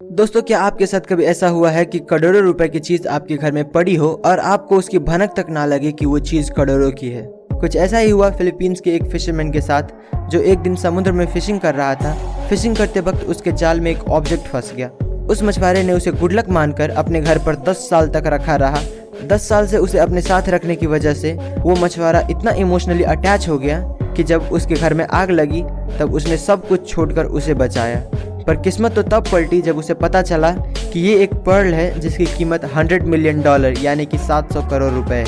दोस्तों, क्या आपके साथ कभी ऐसा हुआ है कि करोड़ों रुपए की चीज आपके घर में पड़ी हो और आपको उसकी भनक तक ना लगे कि वो चीज करोड़ों की है? कुछ ऐसा ही हुआ फिलीपींस के एक फिशरमैन के साथ, जो एक दिन समुद्र में फिशिंग कर रहा था। फिशिंग करते वक्त उसके जाल में एक ऑब्जेक्ट फंस गया। उस मछुआरे ने उसे गुड लक मानकर अपने घर पर 10 साल तक रखा रहा। 10 साल से उसे अपने साथ रखने की वजह से वो मछुआरा इतना इमोशनली अटैच हो गया कि जब उसके घर में आग लगी तब उसने सब कुछ छोड़कर उसे बचाया। पर किस्मत तो तब पलटी जब उसे पता चला कि ये एक पर्ल है जिसकी कीमत $100 मिलियन यानी कि 700 करोड़ रुपए है।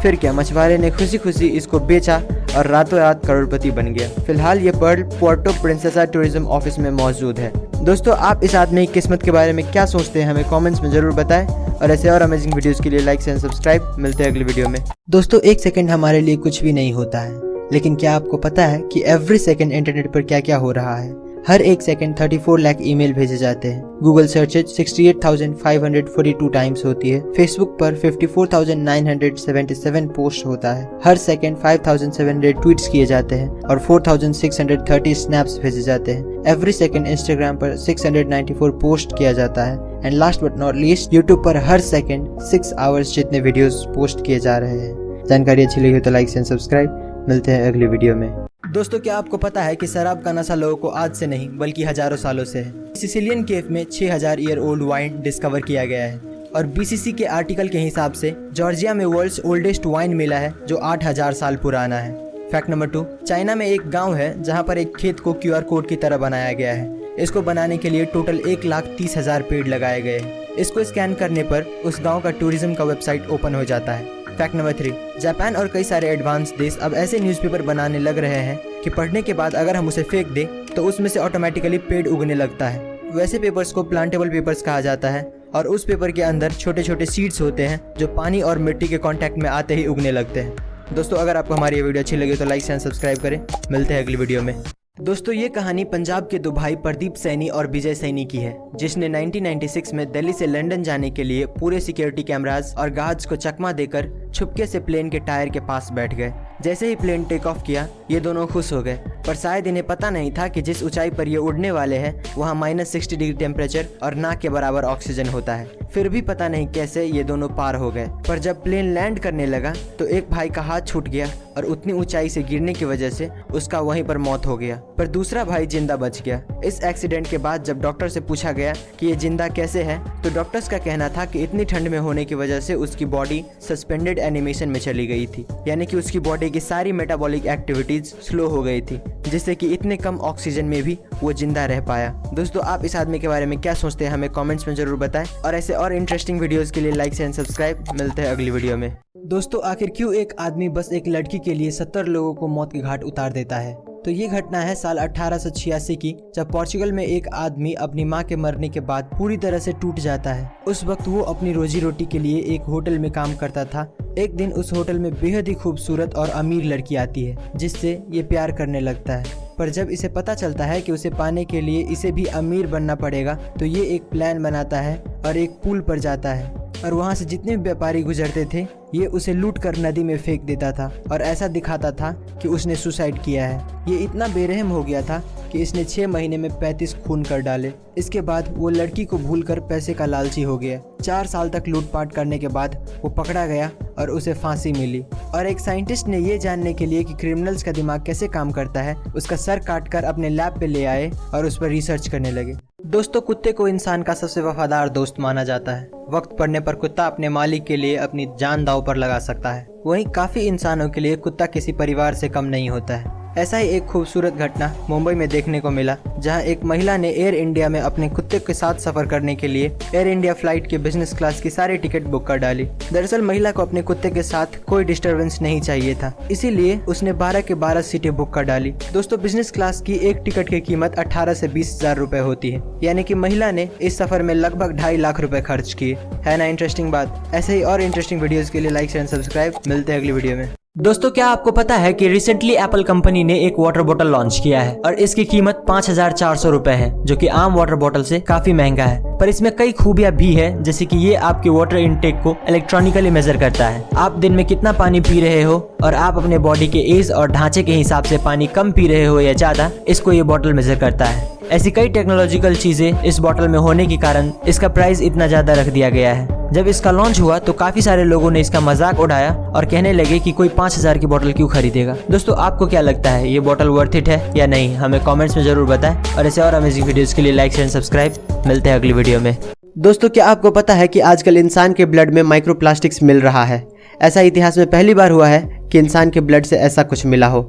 फिर क्या, मछुआरे ने खुशी खुशी इसको बेचा और रातों रात करोड़पति बन गया। फिलहाल ये Pearl Puerto Princesa tourism office में मौजूद है। दोस्तों, आप इस आदमी की किस्मत के बारे में क्या सोचते हैं, हमें कमेंट्स में जरूर बताएं। और ऐसे और अमेजिंग वीडियोस के लिए लाइक एंड सब्सक्राइब। मिलते हैं अगली वीडियो में। दोस्तों, एक सेकंड हमारे लिए कुछ भी नहीं होता है, लेकिन क्या आपको पता है कि एवरी सेकंड इंटरनेट पर क्या क्या हो रहा है? हर एक सेकंड 34 लाख ईमेल भेजे जाते हैं। गूगल सर्चेज 68,542 टाइम्स होती है। फेसबुक पर 54,977 पोस्ट होता है। हर सेकंड 5,700 ट्वीट्स किए जाते हैं और 4,630 स्नैप्स भेजे जाते हैं। एवरी सेकंड इंस्टाग्राम पर 694 पोस्ट किया जाता है। And last but not least, YouTube पर हर सेकंड 6 आवर्स जितने वीडियोस पोस्ट किए जा रहे हैं। जानकारी अच्छी लगी हो तो लाइक एंड सब्सक्राइब। मिलते हैं अगली वीडियो में। दोस्तों, क्या आपको पता है कि शराब का नशा लोगों को आज से नहीं बल्कि हजारों सालों से है। सिसिलियन केव में 6000 ईयर ओल्ड वाइन डिस्कवर किया गया है और बीसीसी के आर्टिकल के हिसाब से जॉर्जिया में वर्ल्ड्स ओल्डेस्ट वाइन मिला है जो 8000 साल पुराना है। फैक्ट नंबर 2, चाइना में एक गांव है जहां पर एक खेत को QR कोड की तरह बनाया गया है। इसको बनाने के लिए टोटल 1,30,000 पेड़ लगाए गए हैं। इसको स्कैन करने पर उस गाँव का टूरिज्म का वेबसाइट ओपन हो जाता है। फैक्ट नंबर 3, जापान और कई सारे एडवांस देश अब ऐसे न्यूज़पेपर बनाने लग रहे हैं कि पढ़ने के बाद अगर हम उसे फेंक दें तो उसमें से ऑटोमेटिकली पेड़ उगने लगता है। वैसे पेपर्स को प्लांटेबल पेपर्स कहा जाता है और उस पेपर के अंदर छोटे छोटे सीड्स होते हैं जो पानी और मिट्टी के कांटेक्ट में आते ही उगने लगते हैं। दोस्तों, अगर आपको हमारी ये वीडियो अच्छी लगी तो लाइक एंड सब्सक्राइब करें। मिलते हैं अगली वीडियो में। दोस्तों, ये कहानी पंजाब के दो भाई प्रदीप सैनी और विजय सैनी की है, जिसने 1996 में दिल्ली से लंदन जाने के लिए पूरे सिक्योरिटी कैमरास और गार्ड्स को चकमा देकर छुपके से प्लेन के टायर के पास बैठ गए। जैसे ही प्लेन टेक ऑफ किया, ये दोनों खुश हो गए, पर शायद इन्हें पता नहीं था कि जिस ऊंचाई पर ये उड़ने वाले हैं वहाँ -60 डिग्री टेम्परेचर और नाक के बराबर ऑक्सीजन होता है। फिर भी पता नहीं कैसे ये दोनों पार हो गए। पर जब प्लेन लैंड करने लगा तो एक भाई का हाथ छूट गया और उतनी ऊंचाई से गिरने की वजह से उसका वहीं पर मौत हो गया, पर दूसरा भाई जिंदा बच गया। इस एक्सीडेंट के बाद जब डॉक्टर से पूछा गया कि ये जिंदा कैसे है, तो डॉक्टर्स का कहना था कि इतनी ठंड में होने की वजह से उसकी बॉडी सस्पेंडेड एनिमेशन में चली गई थी, यानी कि उसकी बॉडी की सारी मेटाबॉलिक एक्टिविटीज स्लो हो गई थी, जिससे कि इतने कम ऑक्सीजन में भी वो जिंदा रह पाया। दोस्तों, आप इस आदमी के बारे में क्या सोचते हैं, हमें कमेंट्स में जरूर बताएं। और ऐसे और इंटरेस्टिंग वीडियोस के लिए लाइक एंड सब्सक्राइब। मिलते हैं अगली वीडियो में। दोस्तों, आखिर क्यों एक आदमी बस एक लड़की के लिए 70 लोगों को मौत के घाट उतार देता है? तो ये घटना है साल 1886 की, जब पोर्चुगल में एक आदमी अपनी मां के मरने के बाद पूरी तरह से टूट जाता है। उस वक्त वो अपनी रोजी रोटी के लिए एक होटल में काम करता था। एक दिन उस होटल में बेहद ही खूबसूरत और अमीर लड़की आती है, जिससे ये प्यार करने लगता है। पर जब इसे पता चलता है कि उसे पाने के लिए इसे भी अमीर बनना पड़ेगा, तो ये एक प्लान बनाता है और एक पुल पर जाता है और वहाँ से जितने भी व्यापारी गुजरते थे ये उसे लूट कर नदी में फेंक देता था और ऐसा दिखाता था कि उसने सुसाइड किया है। ये इतना बेरहम हो गया था कि इसने 6 महीने में 35 खून कर डाले। इसके बाद वो लड़की को भूलकर पैसे का लालची हो गया। 4 साल तक लूटपाट करने के बाद वो पकड़ा गया और उसे फांसी मिली। और एक साइंटिस्ट ने ये जानने के लिए कि क्रिमिनल्स का दिमाग कैसे काम करता है, उसका सर काटकर अपने लैब पे ले आए और उस पर रिसर्च करने लगे। दोस्तों, कुत्ते को इंसान का सबसे वफादार दोस्त माना जाता है। वक्त पड़ने पर कुत्ता अपने मालिक के लिए अपनी जान दांव पर लगा सकता है। वहीं काफी इंसानों के लिए कुत्ता किसी परिवार से कम नहीं होता है। ऐसा ही एक खूबसूरत घटना मुंबई में देखने को मिला, जहां एक महिला ने एयर इंडिया में अपने कुत्ते के साथ सफर करने के लिए एयर इंडिया फ्लाइट के बिजनेस क्लास की सारी टिकट बुक कर डाली। दरअसल महिला को अपने कुत्ते के साथ कोई डिस्टरबेंस नहीं चाहिए था, इसीलिए उसने 12 के 12 सीटें बुक कर डाली। दोस्तों, बिजनेस क्लास की एक टिकट की कीमत 18 से 20,000 रुपए होती है, यानी कि महिला ने इस सफर में लगभग 2.5 लाख रुपए खर्च किए। है ना इंटरेस्टिंग बात? ऐसे ही और इंटरेस्टिंग वीडियोस के लिए लाइक एंड सब्सक्राइब। मिलते हैं अगली वीडियो में। दोस्तों, क्या आपको पता है कि रिसेंटली एप्पल कंपनी ने एक वाटर बोतल लॉन्च किया है और इसकी कीमत 5,400 रुपए है, जो कि आम वाटर बोतल से काफी महंगा है। पर इसमें कई खूबियां भी है, जैसे कि ये आपके वाटर इनटेक को इलेक्ट्रॉनिकली मेजर करता है। आप दिन में कितना पानी पी रहे हो और आप अपने बॉडी के एज और ढांचे के हिसाब से पानी कम पी रहे हो या ज्यादा, इसको ये बोतल मेजर करता है। ऐसी कई टेक्नोलॉजिकल चीजें इस बॉटल में होने के कारण इसका प्राइस इतना ज्यादा रख दिया गया है। जब इसका लॉन्च हुआ तो काफी सारे लोगों ने इसका मजाक उड़ाया और कहने लगे कि कोई 5000 की बोतल क्यों खरीदेगा। दोस्तों आपको क्या लगता है, ये बोतल वर्थ इट है या नहीं, हमें कमेंट्स में जरूर बताएं। और ऐसे और अमेजिंग वीडियोस के लिए लाइक शेयर सब्सक्राइब। मिलते हैं अगली वीडियो में। दोस्तों क्या आपको पता है कि आजकल इंसान के ब्लड में माइक्रोप्लास्टिक्स मिल रहा है। ऐसा इतिहास में पहली बार हुआ है कि इंसान के ब्लड से ऐसा कुछ मिला हो।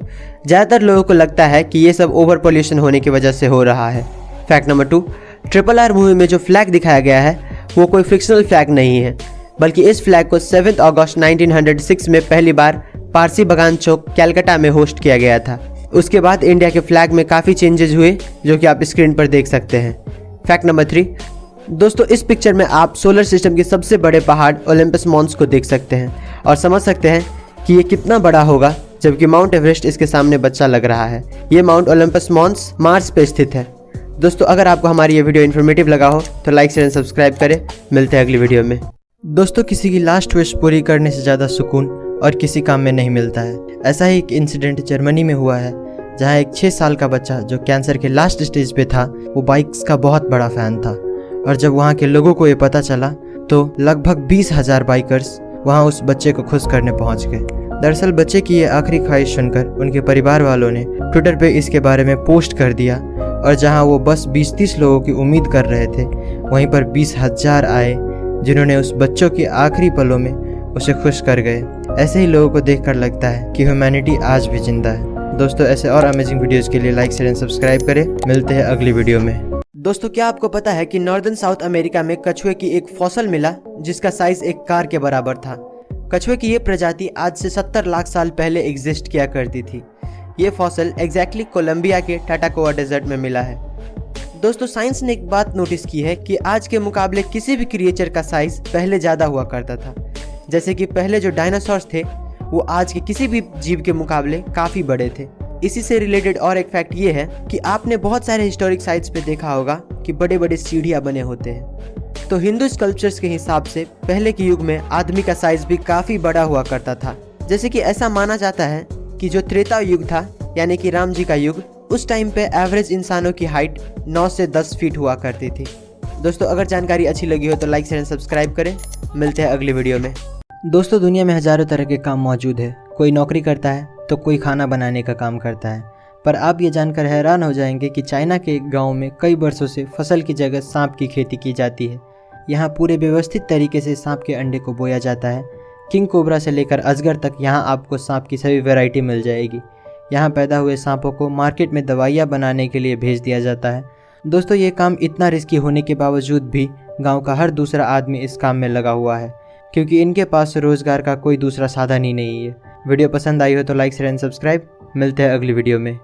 ज़्यादातर लोगों को लगता है कि ये सब ओवर पोल्यूशन होने की वजह से हो रहा है। फैक्ट नंबर 2, RRR मूवी में जो फ्लैग दिखाया गया है वो कोई फिक्शनल फ्लैग नहीं है, बल्कि इस फ्लैग को 7 अगस्त 1906 में पहली बार पारसी बगान चौक कैलकाटा में होस्ट किया गया था। उसके बाद इंडिया के फ्लैग में काफ़ी चेंजेस हुए जो कि आप स्क्रीन पर देख सकते हैं। फैक्ट नंबर 3, दोस्तों इस पिक्चर में आप सोलर सिस्टम के सबसे बड़े पहाड़ ओलंपस मॉन्स को देख सकते हैं और समझ सकते हैं कि ये कितना बड़ा होगा, जबकि माउंट एवरेस्ट इसके सामने बच्चा लग रहा है। ये माउंट ओलंपस मॉन्स मार्स पे स्थित है। दोस्तों अगर आपको हमारी ये वीडियो इन्फॉर्मेटिव लगा हो तो लाइक शेयर एंड सब्सक्राइब करें। मिलते हैं अगली वीडियो में। दोस्तों किसी की लास्ट विश पूरी करने से ज़्यादा सुकून और किसी काम में नहीं मिलता है। ऐसा ही एक इंसिडेंट जर्मनी में हुआ है, जहाँ एक 6 साल का बच्चा जो कैंसर के लास्ट स्टेज पे था, वो बाइक्स का बहुत बड़ा फ़ैन था। और जब वहाँ के लोगों को ये पता चला तो लगभग 20,000 बाइकर्स वहाँ उस बच्चे को खुश करने पहुँच गए। दरअसल बच्चे की ये आखिरी ख्वाहिश सुनकर उनके परिवार वालों ने ट्विटर पे इसके बारे में पोस्ट कर दिया और जहाँ वो बस 20-30 लोगों की उम्मीद कर रहे थे, वहीं पर 20,000 आए जिन्होंने उस बच्चों के आखिरी पलों में उसे खुश कर गए। ऐसे ही लोगों को देखकर लगता है कि ह्यूमैनिटी आज भी जिंदा है। दोस्तों ऐसे और अमेजिंग वीडियोज़ के लिए लाइक शेयर एंड सब्सक्राइब करें। मिलते हैं अगली वीडियो में। दोस्तों क्या आपको पता है कि नॉर्दर्न साउथ अमेरिका में कछुए की एक फॉसिल मिला जिसका साइज एक कार के बराबर था। कछुए की ये प्रजाति आज से 70 लाख साल पहले एग्जिस्ट किया करती थी। ये फॉसिल एग्जैक्टली कोलंबिया के टाटाकोआ डेजर्ट में मिला है। दोस्तों साइंस ने एक बात नोटिस की है कि आज के मुकाबले किसी भी क्रिएचर का साइज पहले ज़्यादा हुआ करता था। जैसे कि पहले जो डायनासोर्स थे वो आज के किसी भी जीव के मुकाबले काफ़ी बड़े थे। इसी से रिलेटेड और एक फैक्ट ये है कि आपने बहुत सारे हिस्टोरिक साइट्स पे देखा होगा कि बड़े बड़े सीढ़ियाँ बने होते हैं। तो हिंदू स्कल्पचर्स के हिसाब से पहले के युग में आदमी का साइज भी काफ़ी बड़ा हुआ करता था। जैसे कि ऐसा माना जाता है कि जो त्रेता युग था यानी कि राम जी का युग, उस टाइम पे एवरेज इंसानों की हाइट 9 से 10 फीट हुआ करती थी। दोस्तों अगर जानकारी अच्छी लगी हो तो लाइक शेयर एंड सब्सक्राइब करें। मिलते हैं अगली वीडियो में। दोस्तों दुनिया में हज़ारों तरह के काम मौजूद है। कोई नौकरी करता है तो कोई खाना बनाने का काम करता है। पर आप ये जानकर हैरान हो जाएंगे कि चाइना के एक गाँव में कई वर्षों से फसल की जगह सांप की खेती की जाती है। यहाँ पूरे व्यवस्थित तरीके से सांप के अंडे को बोया जाता है। किंग कोबरा से लेकर अजगर तक यहाँ आपको सांप की सभी वैरायटी मिल जाएगी। यहाँ पैदा हुए सांपों को मार्केट में दवाइयाँ बनाने के लिए भेज दिया जाता है। दोस्तों ये काम इतना रिस्की होने के बावजूद भी गांव का हर दूसरा आदमी इस काम में लगा हुआ है, क्योंकि इनके पास रोज़गार का कोई दूसरा साधन ही नहीं है। वीडियो पसंद आई हो तो लाइक शेयर एंड सब्सक्राइब। मिलते हैं अगली वीडियो में।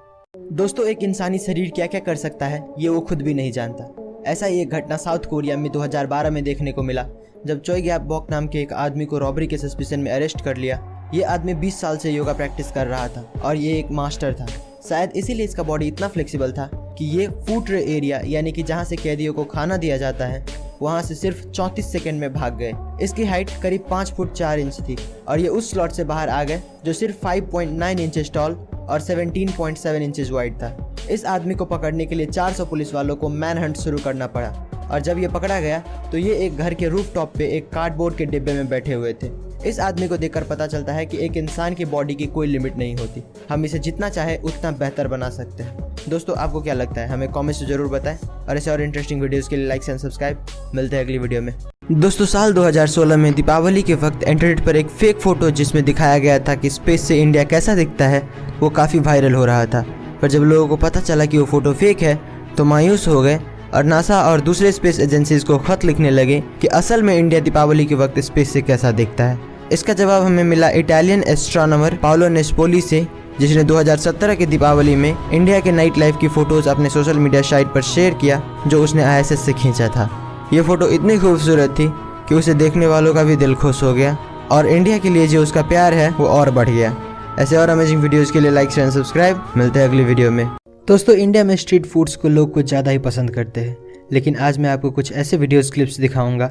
दोस्तों एक इंसानी शरीर क्या क्या कर सकता है ये वो खुद भी नहीं जानता। ऐसा ही एक घटना साउथ कोरिया में 2012 में देखने को मिला, जब चोई गैप बॉक नाम के एक आदमी को रॉबरी के सस्पिशन में अरेस्ट कर लिया। ये आदमी 20 साल से योगा प्रैक्टिस कर रहा था और ये एक मास्टर था। शायद इसीलिए इसका बॉडी इतना फ्लेक्सिबल था कि ये फूड ट्रे एरिया यानी कि जहाँ से कैदियों को खाना दिया जाता है वहाँ से सिर्फ 34 सेकंड में भाग गए। इसकी हाइट करीब 5 फुट 4 इंच थी और ये उस स्लॉट से बाहर आ गए जो सिर्फ 5.9 इंचेस टॉल और 17.7 इंचेस वाइड था। इस आदमी को पकड़ने के लिए 400 पुलिस वालों को मैन हंट शुरू करना पड़ा और जब ये पकड़ा गया तो ये एक घर के रूफ टॉप पे एक कार्डबोर्ड के डिब्बे में बैठे हुए थे। इस आदमी को देखकर पता चलता है कि एक इंसान की बॉडी की कोई लिमिट नहीं होती, हम इसे जितना चाहे उतना बेहतर बना सकते हैं। दोस्तों आपको क्या लगता है, हमें कमेंट्स से जरूर बताएं और ऐसे और इंटरेस्टिंग वीडियोस के लिए लाइक एंड सब्सक्राइब। मिलते हैं अगली वीडियो में। दोस्तों साल 2016 में दीपावली के वक्त इंटरनेट पर एक फेक फोटो जिसमें दिखाया गया था कि स्पेस से इंडिया कैसा दिखता है वो काफ़ी वायरल हो रहा था। पर जब लोगों को पता चला कि वो फोटो फेक है तो मायूस हो गए और नासा और दूसरे स्पेस एजेंसीज को खत लिखने लगे कि असल में इंडिया दीपावली के वक्त स्पेस से कैसा दिखता है। इसका जवाब हमें मिला इटालियन एस्ट्रोनॉमर पाओलो नेस्पोली से, जिसने 2017 की दीपावली में इंडिया के नाइट लाइफ की फ़ोटोज़ अपने सोशल मीडिया साइट पर शेयर किया जो उसने ISS से खींचा था। ये फ़ोटो इतनी खूबसूरत थी कि उसे देखने वालों का भी दिल खुश हो गया और इंडिया के लिए जो उसका प्यार है वो और बढ़ गया। ऐसे और अमेजिंग वीडियोज़ के लिए लाइक शेयर सब्सक्राइब। मिलते हैं अगली वीडियो में। दोस्तों इंडिया में स्ट्रीट फूड्स को लोग कुछ ज़्यादा ही पसंद करते हैं, लेकिन आज मैं आपको कुछ ऐसे वीडियोस क्लिप्स दिखाऊंगा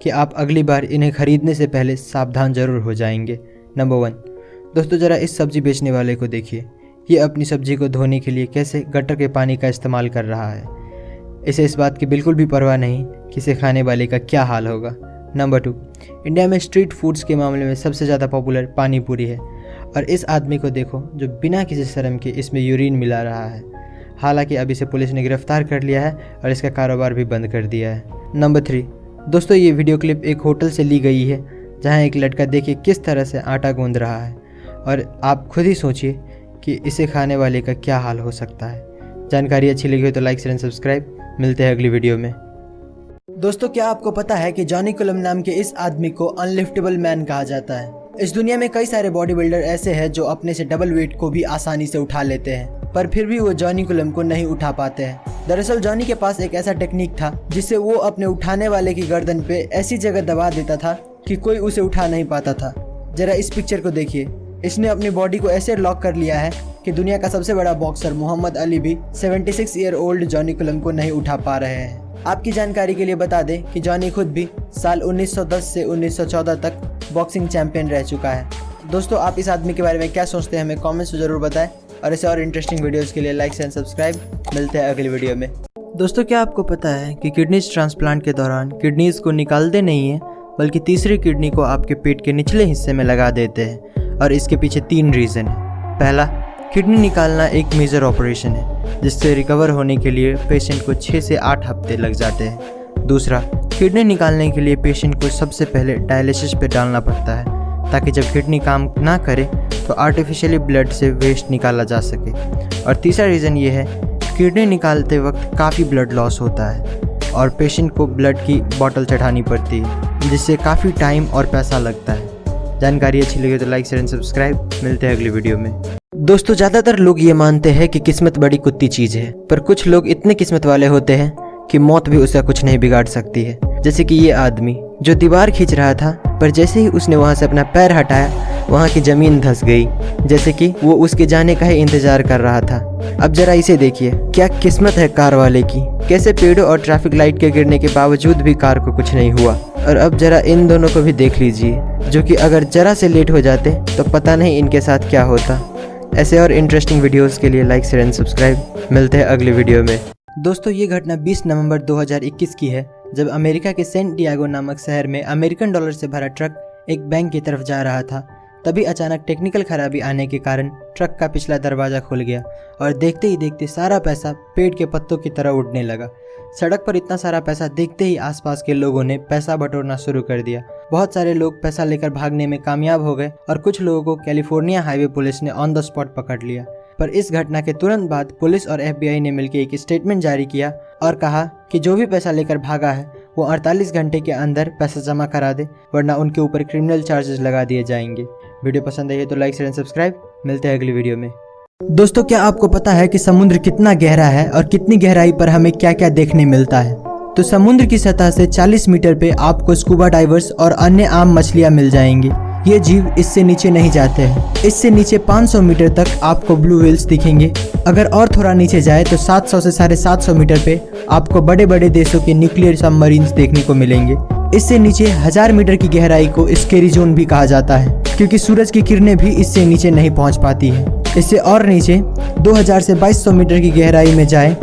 कि आप अगली बार इन्हें खरीदने से पहले सावधान जरूर हो जाएंगे। नंबर 1, दोस्तों ज़रा इस सब्ज़ी बेचने वाले को देखिए। ये अपनी सब्ज़ी को धोने के लिए कैसे गटर के पानी का इस्तेमाल कर रहा है। इसे इस बात की बिल्कुल भी परवाह नहीं कि इसे खाने वाले का क्या हाल होगा। नंबर 2, इंडिया में स्ट्रीट फूड्स के मामले में सबसे ज़्यादा पॉपुलर पानी पूरी है। और इस आदमी को देखो जो बिना किसी शर्म के इसमें यूरिन मिला रहा है। हालांकि अब इसे पुलिस ने गिरफ्तार कर लिया है और इसका कारोबार भी बंद कर दिया है। नंबर 3, दोस्तों ये वीडियो क्लिप एक होटल से ली गई है जहां एक लड़का देखिए किस तरह से आटा गूंद रहा है, और आप खुद ही सोचिए कि इसे खाने वाले का क्या हाल हो सकता है। जानकारी अच्छी लगी हो तो लाइक शेयर एंड सब्सक्राइब। मिलते हैं अगली वीडियो में। दोस्तों क्या आपको पता है कि जॉनी कुलम नाम के इस आदमी को अनलिफ्टेबल मैन कहा जाता है। इस दुनिया में कई सारे बॉडी बिल्डर ऐसे हैं जो अपने से डबल वेट को भी आसानी से उठा लेते हैं, पर फिर भी वो जॉनी कुलम को नहीं उठा पाते हैं। दरअसल जॉनी के पास एक ऐसा टेक्निक था जिससे वो अपने उठाने वाले की गर्दन पे ऐसी जगह दबा देता था कि कोई उसे उठा नहीं पाता था। जरा इस पिक्चर को देखिए। इसने अपनी बॉडी को ऐसे लॉक कर लिया है कि दुनिया का सबसे बड़ा बॉक्सर मोहम्मद अली भी 76 ईयर ओल्ड जॉनी कुलम को नहीं उठा पा रहे हैं। आपकी जानकारी के लिए बता दें कि जॉनी खुद भी साल 1910 से 1914 तक बॉक्सिंग चैंपियन रह चुका है। दोस्तों आप इस आदमी के बारे में क्या सोचते हैं हमें कमेंट्स में ज़रूर बताएं, और ऐसे और इंटरेस्टिंग वीडियोस के लिए लाइक एंड सब्सक्राइब। मिलते हैं अगली वीडियो में। दोस्तों क्या आपको पता है कि किडनीज ट्रांसप्लांट के दौरान किडनीज को निकालते नहीं हैं, बल्कि तीसरी किडनी को आपके पेट के निचले हिस्से में लगा देते हैं, और इसके पीछे 3 रीज़न है। पहला, किडनी निकालना एक मेजर ऑपरेशन है जिससे रिकवर होने के लिए पेशेंट को 6 से 8 हफ्ते लग जाते हैं। दूसरा, किडनी निकालने के लिए पेशेंट को सबसे पहले डायलिसिस पे डालना पड़ता है ताकि जब किडनी काम ना करे तो आर्टिफिशियली ब्लड से वेस्ट निकाला जा सके। और तीसरा रीज़न ये है, किडनी निकालते वक्त काफ़ी ब्लड लॉस होता है और पेशेंट को ब्लड की बॉटल चढ़ानी पड़ती है, जिससे काफ़ी टाइम और पैसा लगता है। जानकारी अच्छी लगी तो लाइक शेयर एंड सब्सक्राइब। मिलते हैं अगली वीडियो में। दोस्तों ज़्यादातर लोग ये मानते हैं कि किस्मत बड़ी कुत्ती चीज़ है, पर कुछ लोग इतने किस्मत वाले होते हैं कि मौत भी उसका कुछ नहीं बिगाड़ सकती है। जैसे कि ये आदमी जो दीवार खींच रहा था, पर जैसे ही उसने वहाँ से अपना पैर हटाया वहाँ की ज़मीन धंस गई, जैसे कि वो उसके जाने का ही इंतज़ार कर रहा था। अब जरा इसे देखिए, क्या किस्मत है कार वाले की। कैसे पेड़ों और ट्रैफिक लाइट के गिरने के बावजूद भी कार को कुछ नहीं हुआ। और अब जरा इन दोनों को भी देख लीजिए, जो कि अगर जरा से लेट हो जाते तो पता नहीं इनके साथ क्या होता। ऐसे और इंटरेस्टिंग वीडियोस के लिए लाइक शेयर एंड सब्सक्राइब। मिलते हैं अगली वीडियो में। दोस्तों ये घटना 20 नवंबर 2021 की है, जब अमेरिका के सेंट डिएगो नामक शहर में अमेरिकन डॉलर से भरा ट्रक एक बैंक की तरफ जा रहा था। तभी अचानक टेक्निकल खराबी आने के कारण ट्रक का पिछला दरवाज़ा खुल गया और देखते ही देखते सारा पैसा पेड़ के पत्तों की तरह उड़ने लगा। सड़क पर इतना सारा पैसा देखते ही आसपास के लोगों ने पैसा बटोरना शुरू कर दिया। बहुत सारे लोग पैसा लेकर भागने में कामयाब हो गए और कुछ लोगों को कैलिफोर्निया हाईवे पुलिस ने ऑन द स्पॉट पकड़ लिया। पर इस घटना के तुरंत बाद पुलिस और FBI ने मिलकर एक स्टेटमेंट जारी किया और कहा कि जो भी पैसा लेकर भागा है वो 48 घंटे के अंदर पैसा जमा करा दे, वरना उनके ऊपर क्रिमिनल चार्जेस लगा दिए जाएंगे। वीडियो पसंद आई तो लाइक शेयर एंड सब्सक्राइब। मिलते हैं अगली वीडियो में। दोस्तों क्या आपको पता है कि समुद्र कितना गहरा है और कितनी गहराई पर हमें क्या क्या देखने मिलता है? तो समुद्र की सतह से 40 मीटर पे आपको स्कूबा डाइवर्स और अन्य आम मछलियां मिल जाएंगी। ये जीव इससे नीचे नहीं जाते हैं। इससे नीचे 500 मीटर तक आपको ब्लू व्हेल्स दिखेंगे। अगर और थोड़ा नीचे जाए तो 700 से 750 मीटर पे आपको बड़े बड़े देशों के न्यूक्लियर सबमरीन्स देखने को मिलेंगे। इससे नीचे 1000 मीटर की गहराई को स्केरी जोन भी कहा जाता है, क्योंकि सूरज की किरणें भी इससे नीचे नहीं पहुंच पाती है। इससे और नीचे 2000 से 2200 मीटर की गहराई में जाए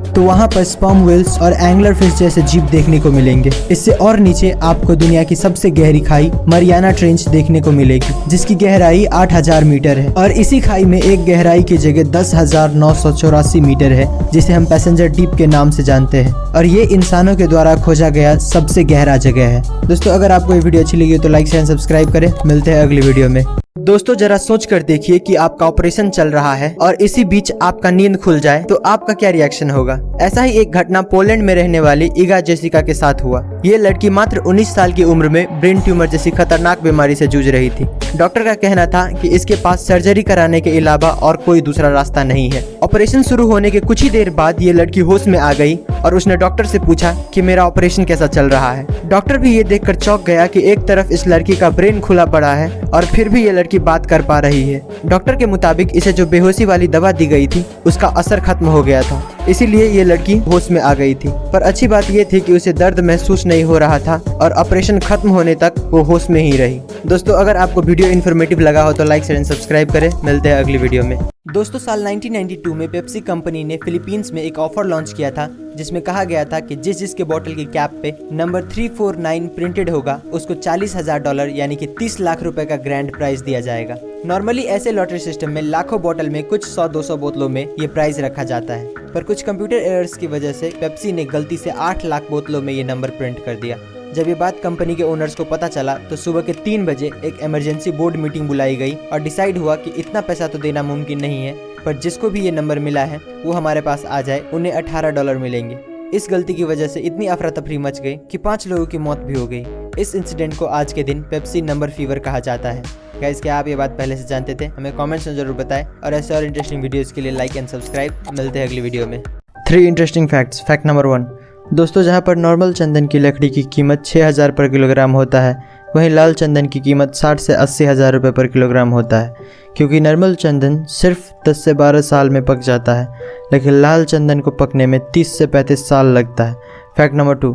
तो वहाँ पर स्पर्म व्हेल्स और एंगलर फिश जैसे जीव देखने को मिलेंगे। इससे और नीचे आपको दुनिया की सबसे गहरी खाई मरियाना ट्रेंच देखने को मिलेगी, जिसकी गहराई 8000 मीटर है। और इसी खाई में एक गहराई की जगह 10,984 मीटर है, जिसे हम पैसेंजर डीप के नाम से जानते हैं, और ये इंसानों के द्वारा खोजा गया सबसे गहरा जगह है। दोस्तों अगर आपको ये वीडियो अच्छी लगी तो लाइक शेयर सब्सक्राइब करें। मिलते हैं अगली वीडियो में। दोस्तों जरा सोच कर देखिए कि आपका ऑपरेशन चल रहा है और इसी बीच आपका नींद खुल जाए तो आपका क्या रिएक्शन होगा। ऐसा ही एक घटना पोलैंड में रहने वाली इगा जेसिका के साथ हुआ। ये लड़की मात्र 19 साल की उम्र में ब्रेन ट्यूमर जैसी खतरनाक बीमारी से जूझ रही थी। डॉक्टर का कहना था कि इसके पास सर्जरी कराने के अलावा और कोई दूसरा रास्ता नहीं है। ऑपरेशन शुरू होने के कुछ ही देर बाद ये लड़की होश में आ गई और उसने डॉक्टर से पूछा कि मेरा ऑपरेशन कैसा चल रहा है। डॉक्टर भी ये देखकर चौंक गया कि एक तरफ इस लड़की का ब्रेन खुला पड़ा है और फिर भी ये लड़की बात कर पा रही है। डॉक्टर के मुताबिक इसे जो बेहोशी वाली दवा दी गई थी उसका असर खत्म हो गया था, इसीलिए ये लड़की होश में आ गई थी। पर अच्छी बात ये थी कि उसे दर्द महसूस नहीं हो रहा था और ऑपरेशन खत्म होने तक वो होश में ही रही। दोस्तों अगर आपको वीडियो वीडियो इन्फॉर्मेटिव लगा हो तो लाइक शेयर एंड सब्सक्राइब करें। मिलते हैं अगली वीडियो में। दोस्तों, साल 1992 में पेप्सी कंपनी ने फिलीपींस में एक ऑफर लॉन्च किया था जिसमें कहा गया था कि जिसके बोतल की कैप पे नंबर 349 प्रिंटेड होगा उसको $40,000 यानी कि 30 लाख रुपए का ग्रैंड प्राइज दिया जाएगा। नॉर्मली ऐसे लॉटरी सिस्टम में लाखों बोतल में कुछ 100-200 बोतलों में ये प्राइज रखा जाता है, पर कुछ कंप्यूटर एरर्स की वजह से पेप्सी ने गलती से 8 लाख बोतलों में ये नंबर प्रिंट कर दिया। जब ये बात कंपनी के ओनर्स को पता चला तो सुबह के 3 बजे एक इमरजेंसी बोर्ड मीटिंग बुलाई गई और डिसाइड हुआ कि इतना पैसा तो देना मुमकिन नहीं है, पर जिसको भी ये नंबर मिला है वो हमारे पास आ जाए, उन्हें $18 मिलेंगे। इस गलती की वजह से इतनी अफरा तफरी मच गई कि 5 लोगों की मौत भी हो गई। इस इंसिडेंट को आज के दिन पेप्सी नंबर फीवर कहा जाता है। गाइस, क्या आप ये बात पहले से जानते थे? हमें कमेंट्स में जरूर बताएं और ऐसे और इंटरेस्टिंग वीडियोस के लिए लाइक एंड सब्सक्राइब। मिलते हैं अगली वीडियो में। 3 इंटरेस्टिंग फैक्ट्स। फैक्ट नंबर 1, दोस्तों, जहां पर नॉर्मल चंदन की लकड़ी की कीमत 6,000 पर किलोग्राम होता है, वहीं लाल चंदन की कीमत 60 से 80 हज़ार रुपये पर किलोग्राम होता है, क्योंकि नॉर्मल चंदन सिर्फ 10 से 12 साल में पक जाता है, लेकिन लाल चंदन को पकने में 30 से 35 साल लगता है। फैक्ट नंबर 2,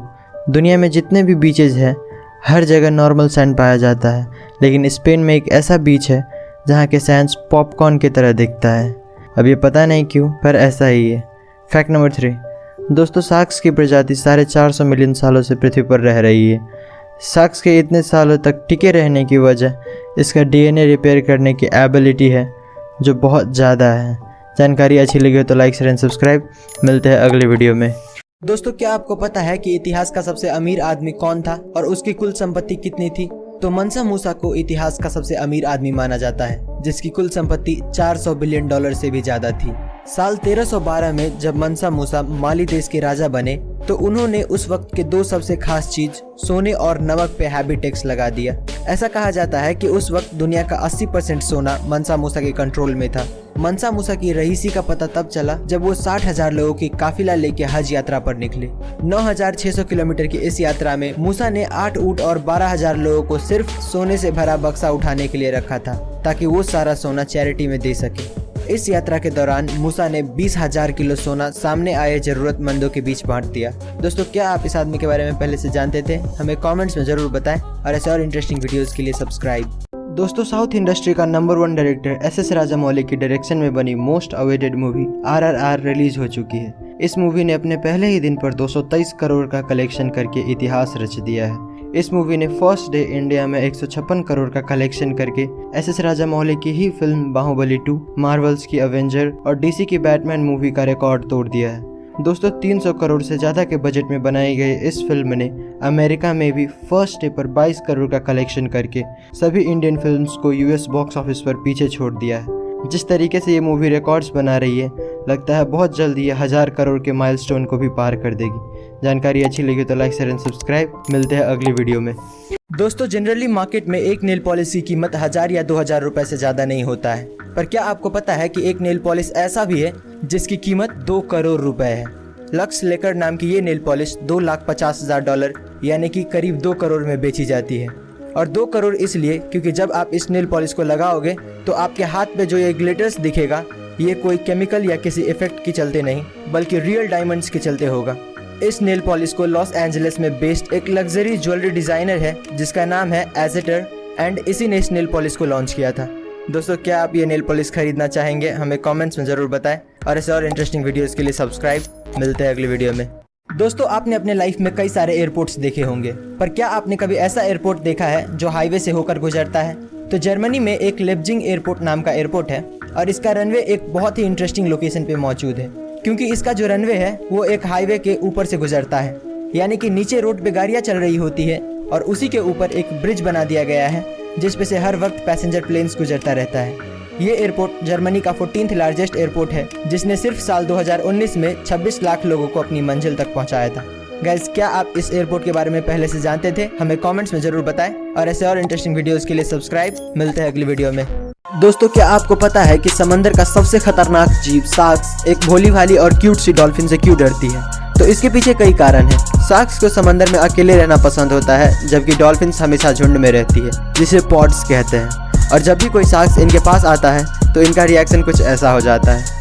दुनिया में जितने भी बीचेज हैं हर जगह नॉर्मल सैंड पाया जाता है, लेकिन स्पेन में एक ऐसा बीच है जहाँ के सैंड्स पॉपकॉर्न की तरह दिखता है। अब ये पता नहीं क्यों, पर ऐसा ही है। फैक्ट नंबर 3, दोस्तों, शार्क्स की प्रजाति 450 मिलियन सालों से पृथ्वी पर रह रही है। शार्क्स के इतने सालों तक टिके रहने की वजह इसका DNA रिपेयर करने की एबिलिटी है जो बहुत ज़्यादा है। जानकारी अच्छी लगी हो तो लाइक शेयर एंड सब्सक्राइब। मिलते हैं अगली वीडियो में। दोस्तों, क्या आपको पता है कि इतिहास का सबसे अमीर आदमी कौन था और उसकी कुल संपत्ति कितनी थी? तो मंसा मूसा को इतिहास का सबसे अमीर आदमी माना जाता है, जिसकी कुल संपत्ति $400 बिलियन से भी ज्यादा थी। साल 1312 में जब मंसा मूसा माली देश के राजा बने तो उन्होंने उस वक्त के 2 सबसे खास चीज सोने और नमक पे हैवी टैक्स लगा दिया। ऐसा कहा जाता है कि उस वक्त दुनिया का 80% सोना मंसा मूसा के कंट्रोल में था। मंसा मूसा की रईसी का पता तब चला जब वो 60,000 लोगों की काफिला लेके हज यात्रा पर निकले। 9,600 किलोमीटर की इस यात्रा में मूसा ने 8 ऊंट और 12,000 लोगों को सिर्फ सोने से भरा बक्सा उठाने के लिए रखा था ताकि वो सारा सोना चैरिटी में दे सके। इस यात्रा के दौरान मूसा ने 20,000 किलो सोना सामने आए जरूरतमंदों के बीच बांट दिया। दोस्तों, क्या आप इस आदमी के बारे में पहले से जानते थे? हमें कमेंट्स में जरूर बताएं और ऐसे और इंटरेस्टिंग वीडियोस के लिए सब्सक्राइब। दोस्तों, साउथ इंडस्ट्री का नंबर 1 डायरेक्टर SS राजामौली की डायरेक्शन में बनी most awaited movie RRR release हो चुकी है। इस मूवी ने अपने पहले ही दिन पर 223 करोड़ का कलेक्शन करके इतिहास रच दिया है। इस मूवी ने फर्स्ट डे इंडिया में 156 करोड़ का कलेक्शन करके SS राजामौली की ही फिल्म बाहुबली 2, मार्वल्स की अवेंजर और DC की बैटमैन मूवी का रिकॉर्ड तोड़ दिया है। दोस्तों, 300 करोड़ से ज़्यादा के बजट में बनाई गई इस फिल्म ने अमेरिका में भी फर्स्ट डे पर 22 करोड़ का कलेक्शन करके सभी इंडियन फिल्म्स को US बॉक्स ऑफिस पर पीछे छोड़ दिया है। जिस तरीके से ये मूवी रिकॉर्ड्स बना रही है, लगता है बहुत जल्द ये 1000 करोड़ के माइलस्टोन को भी पार कर देगी। जानकारी अच्छी लगी तो लाइक शेयर एंड सब्सक्राइब। मिलते हैं अगली वीडियो में। दोस्तों, जनरली मार्केट में एक नेल पॉलिश की कीमत 1000 या 2000 रुपए से ज्यादा नहीं होता है, पर क्या आपको पता है कि एक नेल पॉलिश ऐसा भी है जिसकी कीमत 2 करोड़ रुपए है? लक्स लेकर नाम की ये नेल पॉलिश $2,50,000 यानी कि करीब 2 करोड़ में बेची जाती है। और 2 करोड़ इसलिए क्योंकि जब आप इस नेल पॉलिश को लगाओगे तो आपके हाथ पे जो ये ग्लिटर्स दिखेगा ये कोई केमिकल या किसी इफेक्ट के चलते नहीं बल्कि रियल डायमंड्स के चलते होगा। इस नेल पॉलिश को लॉस एंजलिस में बेस्ड एक लग्जरी ज्वेलरी डिजाइनर है जिसका नाम है एजेटर, एंड इसी ने इस नेल पॉलिश को लॉन्च किया था। दोस्तों, क्या आप ये नेल पॉलिश खरीदना चाहेंगे? हमें कमेंट्स में जरूर बताएं और ऐसे और इंटरेस्टिंग वीडियोस के लिए सब्सक्राइब। मिलते हैं अगली वीडियो में। दोस्तों, आपने अपने लाइफ में कई सारे एयरपोर्ट्स देखे होंगे, पर क्या आपने कभी ऐसा एयरपोर्ट देखा है जो हाईवे से होकर गुजरता है? तो जर्मनी में एक लेप्जिंग एयरपोर्ट नाम का एयरपोर्ट है और इसका रनवे एक बहुत ही इंटरेस्टिंग लोकेशन पे मौजूद है, क्योंकि इसका जो रनवे है वो एक हाईवे के ऊपर से गुजरता है, यानी कि नीचे रोड पे गाड़ियाँ चल रही होती है और उसी के ऊपर एक ब्रिज बना दिया गया है जिस पे से हर वक्त पैसेंजर प्लेन्स गुजरता रहता है। ये एयरपोर्ट जर्मनी का 14th लार्जेस्ट एयरपोर्ट है जिसने सिर्फ साल 2019 में 26 लाख लोगों को अपनी मंजिल तक पहुंचाया था। गाइस, क्या आप इस एयरपोर्ट के बारे में पहले से जानते थे? हमें कमेंट्स में जरूर बताएं और ऐसे और इंटरेस्टिंग वीडियोस के लिए सब्सक्राइब। मिलते हैं अगली वीडियो में। दोस्तों, क्या आपको पता है कि समंदर का सबसे खतरनाक जीव शार्क्स एक भोली भाली और क्यूट सी डॉल्फिन से क्यों डरती है? तो इसके पीछे कई कारण हैं। शार्क्स को समंदर में अकेले रहना पसंद होता है, जबकि डॉल्फिन्स हमेशा झुंड में रहती है, जिसे पॉड्स कहते हैं। और जब भी कोई शार्क्स इनके पास आता है तो इनका रिएक्शन कुछ ऐसा हो जाता है।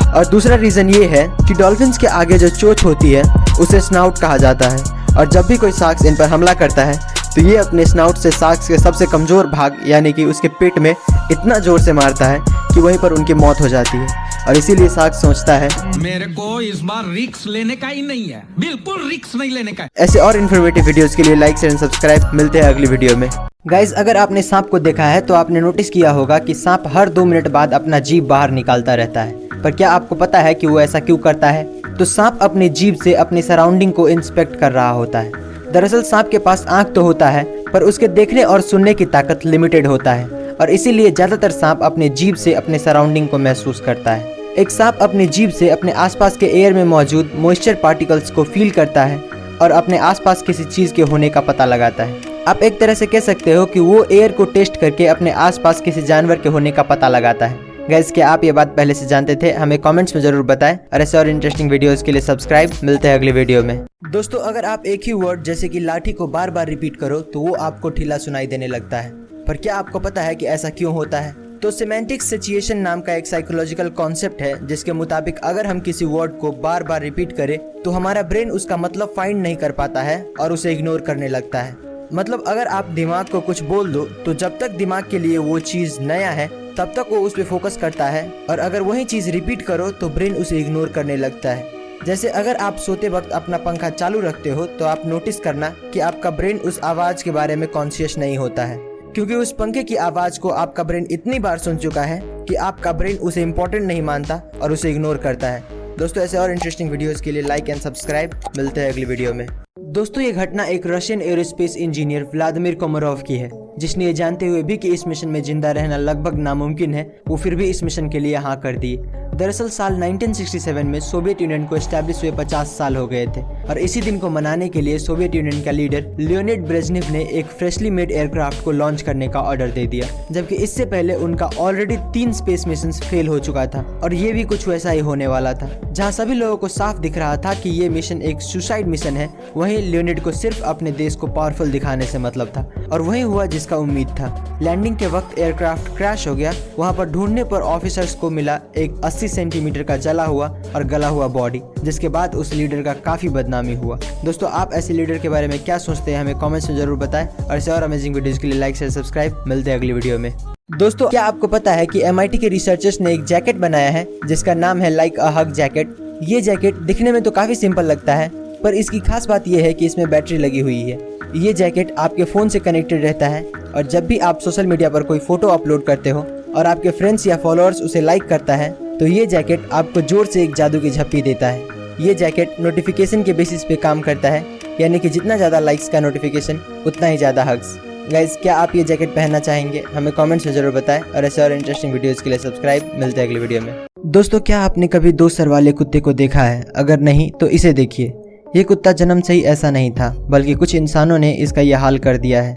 और दूसरा रीज़न ये है कि डॉल्फिन्स के आगे जो चोंच होती है उसे स्नाउट कहा जाता है, और जब भी कोई शार्क्स इन पर हमला करता है तो ये अपने स्नाउट से शार्क्स के सबसे कमजोर भाग यानी कि उसके पेट में इतना जोर से मारता है कि वहीं पर उनकी मौत हो जाती है। और इसीलिए शार्क सोचता है मेरे को इस बार रिस्क लेने का ही नहीं है, बिल्कुल रिस्क नहीं लेने का। ऐसे और इन्फॉर्मेटिव वीडियोस के लिए लाइक शेयर एंड सब्सक्राइब। मिलते हैं अगली वीडियो में। गाइज, अगर आपने सांप को देखा है तो आपने नोटिस किया होगा कि सांप हर 2 मिनट बाद अपना जीभ बाहर निकालता रहता है। पर क्या आपको पता है कि वो ऐसा क्यों करता है? तो सांप अपनी जीभ से अपनी सराउंडिंग को इंस्पेक्ट कर रहा होता है। दरअसल सांप के पास आंख तो होता है पर उसके देखने और सुनने की ताकत लिमिटेड होता है और इसीलिए ज्यादातर सांप अपने जीभ से अपने सराउंडिंग को महसूस करता है। एक सांप अपनी जीभ से अपने आसपास के एयर में मौजूद मॉइस्चर पार्टिकल्स को फील करता है और अपने आसपास किसी चीज के होने का पता लगाता है। आप एक तरह से कह सकते हो कि वो एयर को टेस्ट करके अपने आसपास किसी जानवर के होने का पता लगाता है। गाइस, क्या आप ये बात पहले से जानते थे? हमें कमेंट्स में जरूर बताएं और ऐसे और इंटरेस्टिंग वीडियोस के लिए सब्सक्राइब। मिलते हैं अगली वीडियो में। दोस्तों, अगर आप एक ही वर्ड जैसे कि लाठी को बार बार रिपीट करो तो वो आपको ढीला सुनाई देने लगता है। पर क्या आपको पता है कि ऐसा क्यों होता है? तो सिमेंटिक सिचुएशन नाम का एक साइकोलॉजिकल कॉन्सेप्ट है जिसके मुताबिक अगर हम किसी वर्ड को बार बार रिपीट करें तो हमारा ब्रेन उसका मतलब फाइंड नहीं कर पाता है और उसे इग्नोर करने लगता है। मतलब अगर आप दिमाग को कुछ बोल दो तो जब तक दिमाग के लिए वो चीज नया है तब तक वो उस पर फोकस करता है और अगर वही चीज रिपीट करो तो ब्रेन उसे इग्नोर करने लगता है। जैसे अगर आप सोते वक्त अपना पंखा चालू रखते हो तो आप नोटिस करना कि आपका ब्रेन उस आवाज के बारे में कॉन्शियस नहीं होता है क्योंकि उस पंखे की आवाज को आपका ब्रेन इतनी बार सुन चुका है कि आपका ब्रेन उसे इम्पोर्टेंट नहीं मानता और उसे इग्नोर करता है। दोस्तों, ऐसे और इंटरेस्टिंग वीडियोस के लिए लाइक एंड सब्सक्राइब। मिलते हैं अगली वीडियो में। दोस्तों, ये घटना एक Russian aerospace engineer Vladimir Komarov की है जिसने ये जानते हुए भी कि इस मिशन में जिंदा रहना लगभग नामुमकिन है, वो फिर भी इस मिशन के लिए हाँ कर दिए। दरअसल साल 1967 में सोवियत यूनियन को एस्टैब्लिश हुए 50 साल हो गए थे और इसी दिन को मनाने के लिए सोवियत यूनियन का लीडर लियोनिड ब्रेजनेव ने एक फ्रेशली मेड एयरक्राफ्ट को लॉन्च करने का ऑर्डर दे दिया, जबकि इससे पहले उनका ऑलरेडी 3 स्पेस मिशन फेल हो चुका था और ये भी कुछ वैसा ही होने वाला था। जहाँ सभी लोगों को साफ दिख रहा था कि ये मिशन एक सुसाइड मिशन है, वहीं लियोनिड को सिर्फ अपने देश को पावरफुल दिखाने से मतलब था और वही हुआ जिसका उम्मीद था। लैंडिंग के वक्त एयरक्राफ्ट क्रैश हो गया। वहाँ पर ढूंढने पर ऑफिसर्स को मिला एक 80 सेंटीमीटर का जला हुआ और गला हुआ बॉडी, जिसके बाद उस लीडर का काफी बदनामी हुआ। दोस्तों, आप ऐसे लीडर के बारे में क्या सोचते हैं? हमें कमेंट्स में जरूर बताएं और ऐसे और अमेजिंग वीडियोस के लिए लाइक शेयर सब्सक्राइब। मिलते हैं अगली वीडियो में। दोस्तों, क्या आपको पता है कि MIT के रिसर्चर्स ने एक जैकेट बनाया है जिसका नाम है लाइक अ हग जैकेट। ये जैकेट दिखने में तो काफी सिंपल लगता है पर इसकी खास बात यह है कि इसमें बैटरी लगी हुई है। ये जैकेट आपके फोन से कनेक्टेड रहता है और जब भी आप सोशल मीडिया पर कोई फोटो अपलोड करते हो और आपके फ्रेंड्स या फॉलोअर्स उसे लाइक करता है तो ये जैकेट आपको जोर से एक जादू की झप्पी देता है। ये जैकेट नोटिफिकेशन के बेसिस पे काम करता है, यानी कि जितना ज़्यादा लाइक्स का नोटिफिकेशन उतना ही ज़्यादा हग्स। गाइज, क्या आप ये जैकेट पहनना चाहेंगे? हमें कमेंट्स में जरूर बताएं और ऐसे और इंटरेस्टिंग वीडियोस के लिए सब्सक्राइब। मिलते हैं अगली वीडियो में। दोस्तों, क्या आपने कभी 2 सर वाले कुत्ते को देखा है? अगर नहीं तो इसे देखिए। ये कुत्ता जन्म से ही ऐसा नहीं था बल्कि कुछ इंसानों ने इसका यह हाल कर दिया है।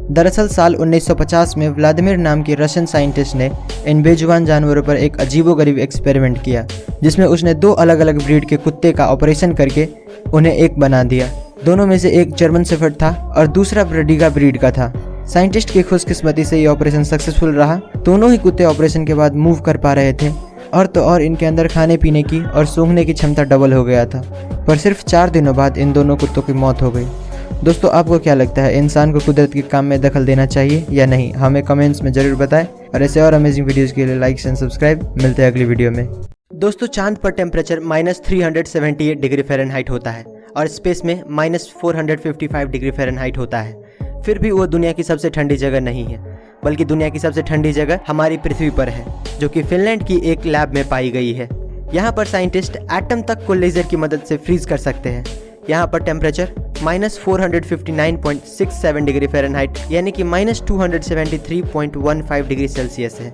दरअसल साल 1950 में व्लादिमीर नाम के रशियन साइंटिस्ट ने इन बेजुबान जानवरों पर एक अजीबोगरीब एक्सपेरिमेंट किया जिसमें उसने 2 अलग अलग ब्रीड के कुत्ते का ऑपरेशन करके उन्हें एक बना दिया। दोनों में से एक जर्मन शेफर्ड था और दूसरा ब्रेडिगा ब्रीड का था। साइंटिस्ट की खुशकिस्मती से ये ऑपरेशन सक्सेसफुल रहा। दोनों ही कुत्ते ऑपरेशन के बाद मूव कर पा रहे थे और तो और इनके अंदर खाने पीने की और सूंघने की क्षमता डबल हो गया था। पर सिर्फ 4 दिनों बाद इन दोनों कुत्तों की मौत हो गई। दोस्तों, आपको क्या लगता है, इंसान को कुदरत के काम में दखल देना चाहिए या नहीं? हमें कमेंट्स में जरूर बताएं और ऐसे और अमेजिंग वीडियोस के लिए लाइक एंड सब्सक्राइब। मिलते हैं अगली वीडियो में। दोस्तों, चांद पर टेम्परेचर -378 डिग्री फ़ारेनहाइट होता है और स्पेस में -455 डिग्री फ़ारेनहाइट होता है। फिर भी वो दुनिया की सबसे ठंडी जगह नहीं है, बल्कि दुनिया की सबसे ठंडी जगह हमारी पृथ्वी पर है, जो कि फिनलैंड की एक लैब में पाई गई है। यहाँ पर साइंटिस्ट एटम तक को लेजर की मदद से फ्रीज कर सकते हैं। यहाँ पर टेम्परेचर -459.67 डिग्री फ़ारेनहाइट यानी कि -273.15 डिग्री सेल्सियस है।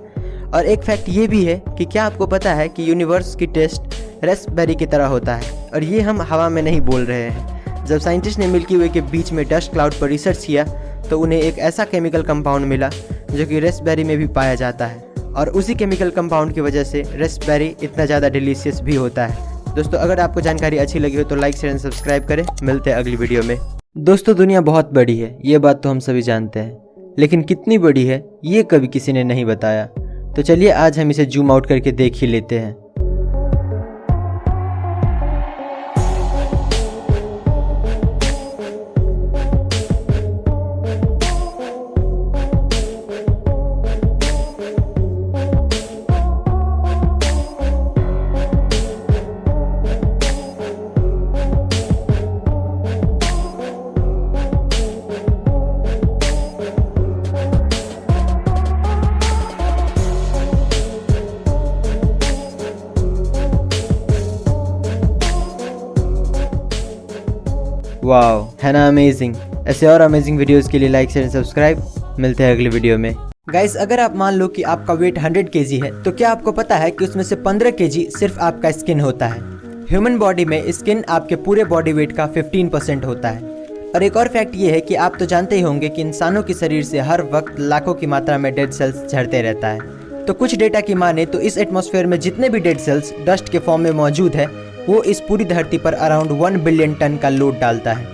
और एक फैक्ट ये भी है कि क्या आपको पता है कि यूनिवर्स की टेस्ट रेस्पबेरी की तरह होता है और ये हम हवा में नहीं बोल रहे हैं। जब साइंटिस्ट ने मिल्की वे के बीच में डस्ट क्लाउड पर रिसर्च किया तो उन्हें एक ऐसा केमिकल कंपाउंड मिला जो कि रेस्पबेरी में भी पाया जाता है और उसी केमिकल कंपाउंड की वजह से रेस्पबेरी इतना ज़्यादा डिलीशियस भी होता है। दोस्तों, अगर आपको जानकारी अच्छी लगी हो तो लाइक शेयर एंड सब्सक्राइब करें। मिलते हैं अगली वीडियो में। दोस्तों, दुनिया बहुत बड़ी है, ये बात तो हम सभी जानते हैं, लेकिन कितनी बड़ी है ये कभी किसी ने नहीं बताया। तो चलिए आज हम इसे जूम आउट करके देख ही लेते हैं। वाओ, है ना अमेजिंग। ऐसे और अमेजिंग वीडियोस के लिए लाइक शेयर सब्सक्राइब। मिलते हैं अगली वीडियो में। गाइस, अगर आप मान लो कि आपका वेट 100 kg है, तो क्या आपको पता है कि उसमें से 15 kg सिर्फ आपका स्किन होता है। ह्यूमन बॉडी में स्किन आपके पूरे बॉडी वेट का 15% होता है। और एक और फैक्ट ये है कि आप तो जानते ही होंगे कि इंसानों के शरीर से हर वक्त लाखों की मात्रा में डेड सेल्स झड़ते रहता है। तो कुछ डेटा की माने तो इस एटमॉस्फेयर में जितने भी डेड सेल्स डस्ट के फॉर्म में मौजूद है, वो इस पूरी धरती पर अराउंड 1 बिलियन टन का लोड डालता है।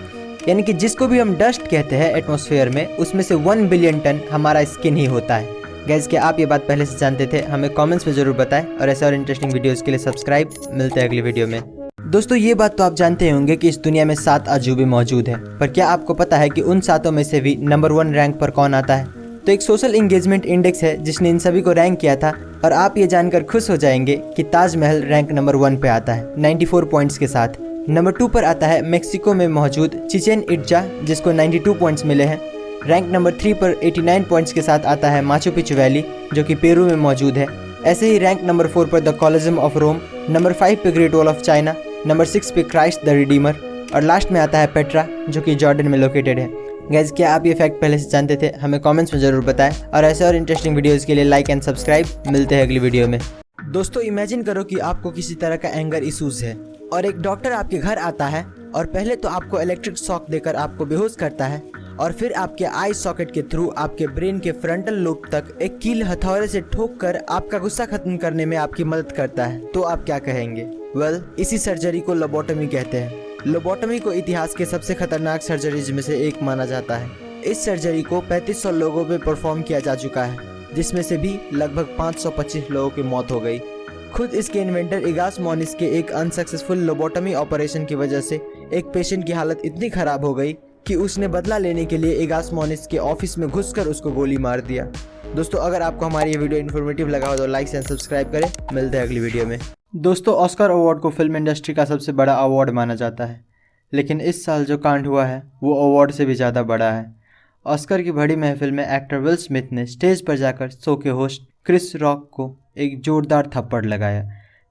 यानी कि जिसको भी हम डस्ट कहते हैं एटमॉस्फेयर में, उसमें से 1 बिलियन टन हमारा स्किन ही होता है। गाइस, क्या आप ये बात पहले से जानते थे? हमें कमेंट्स में जरूर बताएं और ऐसे और इंटरेस्टिंग वीडियोस के लिए सब्सक्राइब। मिलते हैं अगली वीडियो में। दोस्तों, ये बात तो आप जानते होंगे कि इस दुनिया में 7 अजूबे मौजूद हैं, पर क्या आपको पता है कि उन 7 में से भी नंबर 1 रैंक पर कौन आता है? तो एक सोशल इंगेजमेंट इंडेक्स है जिसने इन सभी को रैंक किया था, और आप ये जानकर खुश हो जाएंगे कि ताजमहल रैंक नंबर 1 पे आता है 94 पॉइंट्स के साथ। नंबर 2 पर आता है मेक्सिको में मौजूद चिचेन इट्जा, जिसको 92 पॉइंट्स मिले हैं। रैंक नंबर 3 पर 89 पॉइंट्स के साथ आता है माचू पिचू वैली, जो कि पेरू में मौजूद है। ऐसे ही रैंक नंबर 4 पर the Colosseum of Rome, number 5 पे Great Wall of China, number 6 पे क्राइस्ट द रिडीमर, और लास्ट में आता है पेट्रा, जो कि जॉर्डन में लोकेटेड है। गाइस, क्या आप ये फैक्ट पहले से जानते थे? हमें कमेंट्स में जरूर बताएं और ऐसे और इंटरेस्टिंग वीडियोस के लिए लाइक एंड सब्सक्राइब। मिलते हैं अगली वीडियो में। दोस्तों, इमेजिन करो कि आपको किसी तरह का एंगर इश्यूज है और एक डॉक्टर आपके घर आता है और पहले तो आपको इलेक्ट्रिक शॉक देकर आपको बेहोश करता है, और फिर आपके आई सॉकेट के थ्रू आपके ब्रेन के फ्रंटल लोब तक एक कील हथौड़े से ठोक कर आपका गुस्सा खत्म करने में आपकी मदद करता है। तो आप क्या कहेंगे? वेल, इसी सर्जरी को लोबोटमी कहते हैं। लोबोटमी को इतिहास के सबसे खतरनाक सर्जरीज में से एक माना जाता है। इस सर्जरी को 3500 लोगों पे परफॉर्म किया जा चुका है, जिसमें से भी लगभग 525 लोगों की मौत हो गई। खुद इसके इन्वेंटर इगास मोनिस के एक अनसक्सेसफुल लोबोटमी ऑपरेशन की वजह से एक पेशेंट की हालत इतनी खराब हो गई कि उसने बदला लेने के लिए इगास मोनिस के ऑफिस में घुसकर उसको गोली मार दिया। दोस्तों, अगर आपको हमारी ये वीडियो इन्फॉर्मेटिव लगा हो तो लाइक एंड सब्सक्राइब करें। मिलते हैं अगली वीडियो में। दोस्तों, ऑस्कर अवार्ड को फिल्म इंडस्ट्री का सबसे बड़ा अवार्ड माना जाता है, लेकिन इस साल जो कांड हुआ है वो अवार्ड से भी ज़्यादा बड़ा है। ऑस्कर की बड़ी महफिल में एक्टर विल स्मिथ ने स्टेज पर जाकर शो के होस्ट क्रिस रॉक को एक जोरदार थप्पड़ लगाया।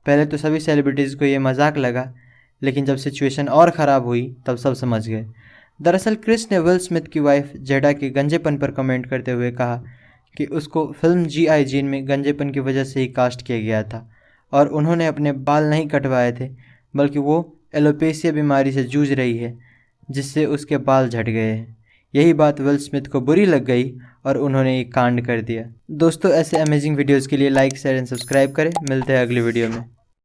पहले तो सभी सेलिब्रिटीज़ को ये मजाक लगा, लेकिन जब सिचुएशन और ख़राब हुई तब सब समझ गए। दरअसल क्रिस ने विल स्मिथ की वाइफ जेडा के गंजेपन पर कमेंट करते हुए कहा कि उसको फिल्म G.I. जेन में गंजेपन की वजह से ही कास्ट किया गया था, और उन्होंने अपने बाल नहीं कटवाए थे, बल्कि वो एलोपेशिया बीमारी से जूझ रही है, जिससे उसके बाल झड़ गए हैं। यही बात विल स्मिथ को बुरी लग गई और उन्होंने एक कांड कर दिया। दोस्तों, ऐसे अमेजिंग वीडियोस के लिए लाइक शेयर एंड सब्सक्राइब करें। मिलते हैं अगली वीडियो में।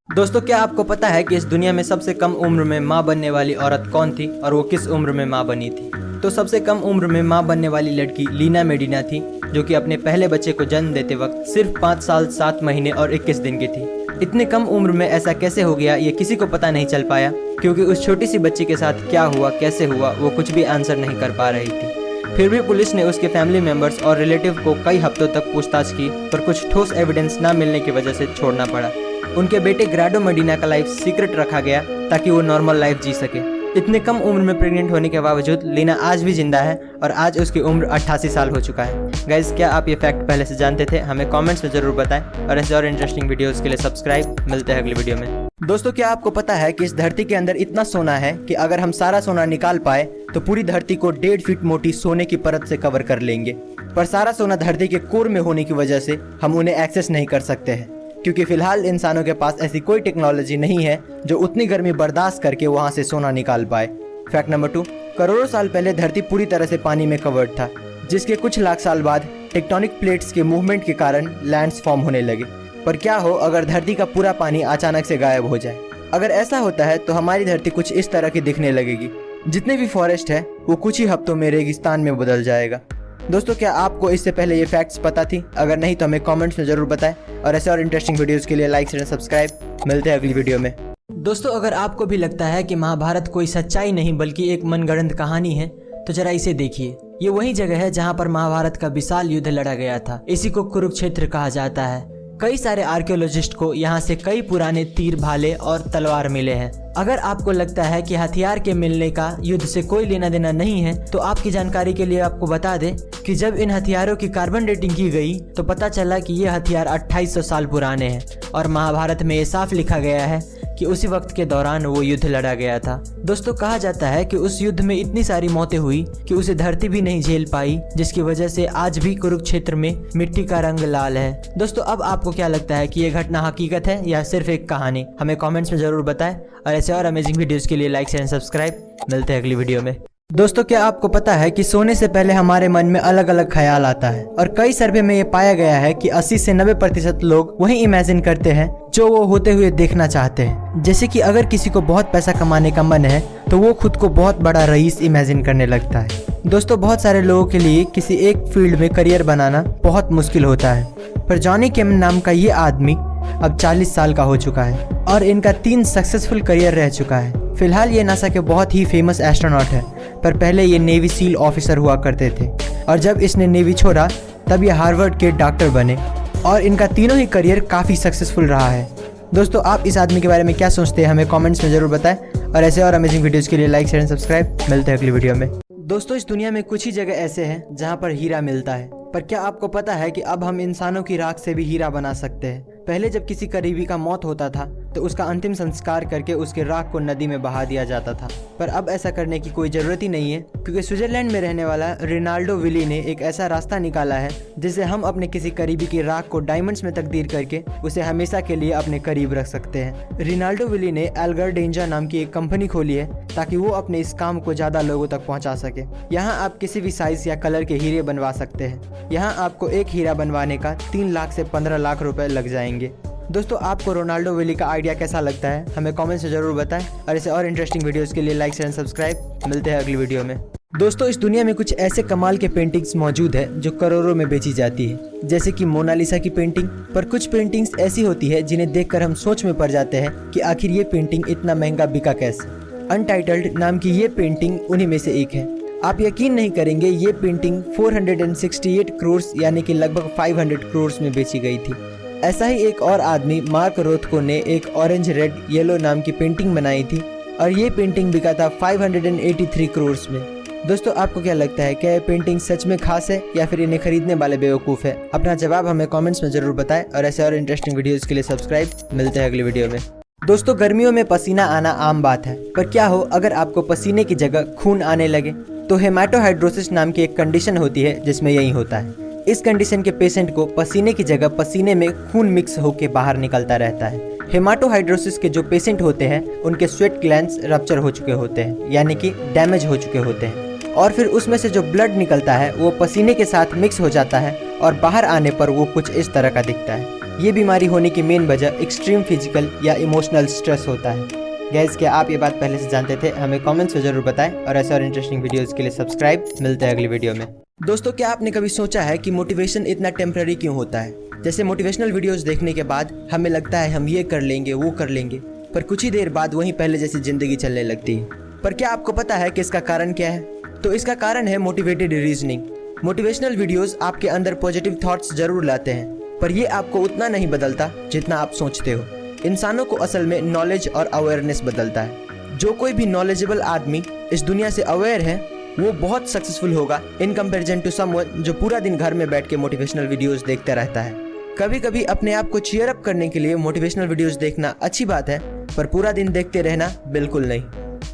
दोस्तों, क्या आपको पता है कि इस दुनिया में सबसे कम उम्र में माँ बनने वाली औरत कौन थी और वो किस उम्र में माँ बनी थी? तो सबसे कम उम्र में माँ बनने वाली लड़की लीना मेडिना थी, जो कि अपने पहले बच्चे को जन्म देते वक्त सिर्फ 5 साल 7 महीने और 21 दिन की थी। इतने कम उम्र में ऐसा कैसे हो गया, ये किसी को पता नहीं चल पाया, क्योंकि उस छोटी सी बच्ची के साथ क्या हुआ, कैसे हुआ, वो कुछ भी आंसर नहीं कर पा रही थी। फिर भी पुलिस ने उसके फैमिली मेंबर्स और रिलेटिव को कई हफ्तों तक पूछताछ की, पर कुछ ठोस एविडेंस न मिलने की वजह से छोड़ना पड़ा। उनके बेटे ग्राडो मेडिना का लाइफ सीक्रेट रखा गया ताकि वो नॉर्मल लाइफ जी सके। इतने कम उम्र में प्रेग्नेंट होने के बावजूद लीना आज भी जिंदा है और आज उसकी उम्र 88 साल हो चुका है। गाइज, क्या आप ये फैक्ट पहले से जानते थे? हमें कमेंट्स में जरूर बताएं और ऐसे और इंटरेस्टिंग वीडियोस के लिए सब्सक्राइब। मिलते हैं अगली वीडियो में। दोस्तों, क्या आपको पता है कि इस धरती के अंदर इतना सोना है कि अगर हम सारा सोना निकाल पाए तो पूरी धरती को 1.5 फीट मोटी सोने की परत से कवर कर लेंगे। पर सारा सोना धरती के कोर में होने की वजह से हम उन्हें एक्सेस नहीं कर सकते हैं, क्योंकि फिलहाल इंसानों के पास ऐसी कोई टेक्नोलॉजी नहीं है जो उतनी गर्मी बर्दाश्त करके वहां से सोना निकाल पाए। फैक्ट नंबर 2, करोड़ों साल पहले धरती पूरी तरह से पानी में कवर्ड था, जिसके कुछ लाख साल बाद टेक्टोनिक प्लेट्स के मूवमेंट के कारण लैंड्स फॉर्म होने लगे। पर क्या हो अगर धरती का पूरा पानी अचानक से गायब हो जाए? अगर ऐसा होता है तो हमारी धरती कुछ इस तरह की दिखने लगेगी। जितने भी फॉरेस्ट है वो कुछ ही हफ्तों में रेगिस्तान में बदल जाएगा। दोस्तों, क्या आपको इससे पहले ये फैक्ट्स पता थी? अगर नहीं तो हमें कमेंट्स में जरूर बताएं और ऐसे और इंटरेस्टिंग वीडियोस के लिए लाइक शेयर सब्सक्राइब। मिलते हैं अगली वीडियो में। दोस्तों, अगर आपको भी लगता है कि महाभारत कोई सच्चाई नहीं बल्कि एक मनगढ़ंत कहानी है, तो जरा इसे देखिए। ये वही जगह है जहाँ पर महाभारत का विशाल युद्ध लड़ा गया था। इसी को कुरुक्षेत्र कहा जाता है। कई सारे आर्कियोलॉजिस्ट को यहाँ से कई पुराने तीर, भाले और तलवार मिले हैं। अगर आपको लगता है कि हथियार के मिलने का युद्ध से कोई लेना देना नहीं है, तो आपकी जानकारी के लिए आपको बता दें कि जब इन हथियारों की कार्बन डेटिंग की गई तो पता चला कि ये हथियार 2800 साल पुराने हैं। और महाभारत में ये साफ लिखा गया है कि कि उसी वक्त के दौरान वो युद्ध लड़ा गया था। दोस्तों कहा जाता है कि उस युद्ध में इतनी सारी मौतें हुई कि उसे धरती भी नहीं झेल पाई, जिसकी वजह से आज भी कुरुक्षेत्र में मिट्टी का रंग लाल है। दोस्तों अब आपको क्या लगता है कि ये घटना हकीकत है या सिर्फ एक कहानी? हमें कमेंट्स में जरूर बताएं और ऐसे और अमेजिंग वीडियोस के लिए लाइक शेयर एंड सब्सक्राइब। मिलते हैं अगली वीडियो में। दोस्तों क्या आपको पता है कि सोने से पहले हमारे मन में अलग अलग ख्याल आता है और कई सर्वे में ये पाया गया है कि 80 से 90% लोग वही इमेजिन करते हैं जो वो होते हुए देखना चाहते हैं। जैसे कि अगर किसी को बहुत पैसा कमाने का मन है तो वो खुद को बहुत बड़ा रईस इमेजिन करने लगता है। दोस्तों बहुत सारे लोगों के लिए किसी एक फील्ड में करियर बनाना बहुत मुश्किल होता है, पर जॉनी केमन नाम का ये आदमी अब 40 साल का हो चुका है और इनका 3 सक्सेसफुल करियर रह चुका है। फिलहाल ये नासा के बहुत ही फेमस एस्ट्रोनॉट है, पर पहले ये नेवी सील ऑफिसर हुआ करते थे और जब इसने नेवी छोड़ा तब ये हार्वर्ड के डॉक्टर बने और इनका तीनों ही करियर काफ़ी सक्सेसफुल रहा है। दोस्तों आप इस आदमी के बारे में क्या सोचते हैं हमें कमेंट्स में ज़रूर बताएं और ऐसे और अमेजिंग वीडियोज़ के लिए लाइक शेयर एंड सब्सक्राइब। मिलते हैं अगली वीडियो में। दोस्तों इस दुनिया में कुछ ही जगह ऐसे हैं जहाँ पर हीरा मिलता है, पर क्या आपको पता है कि अब हम इंसानों की राख से भी हीरा बना सकते हैं? पहले जब किसी करीबी का मौत होता था तो उसका अंतिम संस्कार करके उसके राख को नदी में बहा दिया जाता था, पर अब ऐसा करने की कोई ज़रूरत ही नहीं है क्योंकि स्विट्जरलैंड में रहने वाला रिनाल्डो विली ने एक ऐसा रास्ता निकाला है जिससे हम अपने किसी करीबी की राख को डायमंड्स में तब्दील करके उसे हमेशा के लिए अपने करीब रख सकते हैं। रिनाल्डो विली ने एल्गर डेंजा नाम की एक कंपनी खोली है ताकि वो अपने इस काम को ज़्यादा लोगों तक पहुँचा सके। यहाँ आप किसी भी साइज़ या कलर के हीरे बनवा सकते हैं। यहाँ आपको एक हीरा बनवाने का 3 लाख से 15 लाख रुपए लग जाएंगे। दोस्तों आपको रोनाल्डो विली का आइडिया कैसा लगता है हमें कमेंट्स में जरूर बताएं और ऐसे और इंटरेस्टिंग वीडियोस के लिए लाइक शेयर एंड सब्सक्राइब। मिलते हैं अगली वीडियो में। दोस्तों इस दुनिया में कुछ ऐसे कमाल के पेंटिंग्स मौजूद है जो करोड़ों में बेची जाती है, जैसे कि मोनालिसा की पेंटिंग। पर कुछ पेंटिंग्स ऐसी होती है जिन्हें देखकर हम सोच में पड़ जाते हैं कि आखिर ये पेंटिंग इतना महंगा बिका कैसे। अनटाइटल्ड नाम की ये पेंटिंग उन्हीं में से एक है। आप यकीन नहीं करेंगे ये पेंटिंग 468 करोड़ यानी कि लगभग 500 करोड़ में बेची गई थी। ऐसा ही एक और आदमी मार्क रोथको ने एक ऑरेंज रेड येलो नाम की पेंटिंग बनाई थी और ये पेंटिंग बिका था 583 करोड़ में। दोस्तों आपको क्या लगता है, क्या ये पेंटिंग सच में खास है या फिर इन्हें खरीदने वाले बेवकूफ़ है? अपना जवाब हमें कमेंट्स में जरूर बताएं और ऐसे और इंटरेस्टिंग वीडियोस के लिए सब्सक्राइब। मिलते हैं अगली वीडियो में। दोस्तों गर्मियों में पसीना आना आम बात है, पर क्या हो अगर आपको पसीने की जगह खून आने लगे? तो हेमाटोहाइड्रोसिस नाम की एक कंडीशन होती है जिसमें यही होता है। इस कंडीशन के पेशेंट को पसीने की जगह पसीने में खून मिक्स होकर बाहर निकलता रहता है। हेमाटोहाइड्रोसिस के जो पेशेंट होते हैं उनके स्वेट ग्लैंड्स रप्चर हो चुके होते हैं, यानी कि डैमेज हो चुके होते हैं, और फिर उसमें से जो ब्लड निकलता है वो पसीने के साथ मिक्स हो जाता है और बाहर आने पर वो कुछ इस तरह का दिखता है। ये बीमारी होने की मेन वजह एक्सट्रीम फिजिकल या इमोशनल स्ट्रेस होता है। गाइस क्या आप ये बात पहले से जानते थे? हमें कमेंट्स में जरूर बताएं और ऐसे और इंटरेस्टिंग वीडियोस के लिए सब्सक्राइब। मिलते हैं अगली वीडियो में। दोस्तों क्या आपने कभी सोचा है कि मोटिवेशन इतना टेम्पररी क्यों होता है? जैसे मोटिवेशनल वीडियोस देखने के बाद हमें लगता है हम ये कर लेंगे वो कर लेंगे, पर कुछ ही देर बाद वहीं पहले जैसी जिंदगी चलने लगती है। पर क्या आपको पता है कि इसका कारण क्या है? तो इसका कारण है मोटिवेटेड रीजनिंग। मोटिवेशनल वीडियोस आपके अंदर पॉजिटिव थॉट्स जरूर लाते हैं, पर ये आपको उतना नहीं बदलता जितना आप सोचते हो। इंसानों को असल में नॉलेज और अवेयरनेस बदलता है। जो कोई भी नॉलेजेबल आदमी इस दुनिया से अवेयर है वो बहुत सक्सेसफुल होगा इन कंपैरिजन टू समवन जो पूरा दिन घर में बैठ के मोटिवेशनल वीडियोस देखता रहता है। कभी कभी अपने आप को चीयर अप करने के लिए मोटिवेशनल वीडियोस देखना अच्छी बात है, पर पूरा दिन देखते रहना बिल्कुल नहीं।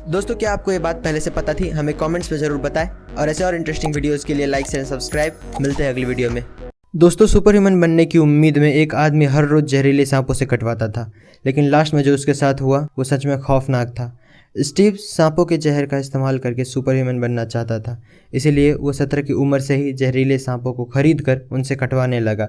दोस्तों क्या आपको ये बात पहले से पता थी? हमें कमेंट्स में जरूर बताएं और ऐसे और इंटरेस्टिंग वीडियोस के लिए लाइक शेयर सब्सक्राइब। मिलते हैं अगली वीडियो में। दोस्तों सुपर ह्यूमन बनने की उम्मीद में एक आदमी हर रोज जहरीले सांपों से कटवाता था, लेकिन लास्ट में जो उसके साथ हुआ वो सच में खौफनाक था। स्टीव सांपों के जहर का इस्तेमाल करके सुपर ह्यूमन बनना चाहता था, इसीलिए वो 17 की उम्र से ही जहरीले सांपों को खरीद कर उनसे कटवाने लगा।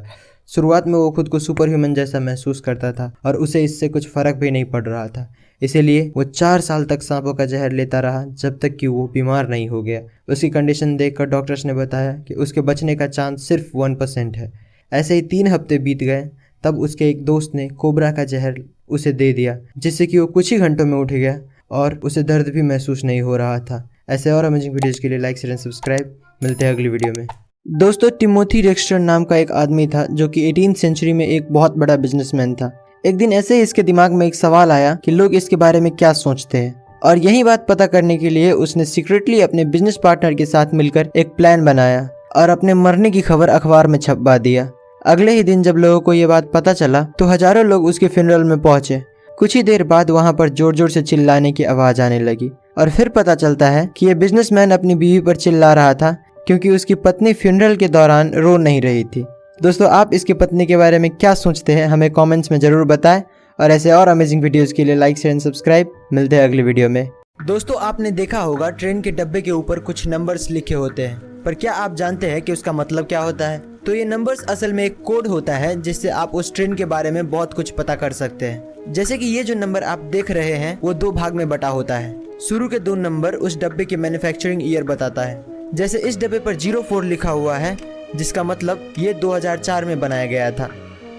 शुरुआत में वो खुद को सुपर ह्यूमन जैसा महसूस करता था और उसे इससे कुछ फ़र्क भी नहीं पड़ रहा था, इसीलिए वो 4 साल तक सांपों का जहर लेता रहा जब तक कि वो बीमार नहीं हो गया। उसकी कंडीशन देखकर डॉक्टर्स ने बताया कि उसके बचने का चांस सिर्फ 1% है। ऐसे ही 3 हफ्ते बीत गए, तब उसके एक दोस्त ने कोबरा का जहर उसे दे दिया, जिससे कि वो कुछ ही घंटों में उठ गया और उसे दर्द भी महसूस नहीं हो रहा था। ऐसे और अमेजिंग वीडियोज़ के लिए लाइक शेयर एंड सब्सक्राइब। मिलते हैं अगली वीडियो में। दोस्तों टिमोथी डेक्स्टर नाम का एक आदमी था जो कि 18वीं सेंचुरी में एक बहुत बड़ा बिजनेसमैन था। एक दिन ऐसे ही इसके दिमाग में एक सवाल आया कि लोग इसके बारे में क्या सोचते हैं, और यही बात पता करने के लिए उसने सीक्रेटली अपने बिजनेस पार्टनर के साथ मिलकर एक प्लान बनाया और अपने मरने की खबर अखबार में छपवा दिया। अगले ही दिन जब लोगों को ये बात पता चला तो हजारों लोग उसके फ्यूनरल में पहुंचे। कुछ ही देर बाद वहाँ पर जोर जोर से चिल्लाने की आवाज़ आने लगी और फिर पता चलता है कि ये बिजनेसमैन अपनी बीवी पर चिल्ला रहा था क्योंकि उसकी पत्नी फ्यूनरल के दौरान रो नहीं रही थी। दोस्तों, आप इसकी पत्नी के बारे में क्या सोचते हैं हमें कमेंट्स में ज़रूर बताएं और ऐसे और अमेजिंग वीडियोस के लिए लाइक शेयर एंड सब्सक्राइब। मिलते हैं अगली वीडियो में। दोस्तों, आपने देखा होगा ट्रेन के डब्बे के ऊपर कुछ नंबर्स लिखे होते हैं, पर क्या आप जानते हैं कि उसका मतलब क्या होता है? तो ये नंबर्स असल में एक कोड होता है जिससे आप उस ट्रेन के बारे में बहुत कुछ पता कर सकते हैं। जैसे कि ये जो नंबर आप देख रहे हैं वो 2 भाग में बटा होता है। शुरू के 2 नंबर उस डब्बे के मैन्युफैक्चरिंग ईयर बताता है। जैसे इस डब्बे पर 04 लिखा हुआ है जिसका मतलब ये 2004 में बनाया गया था,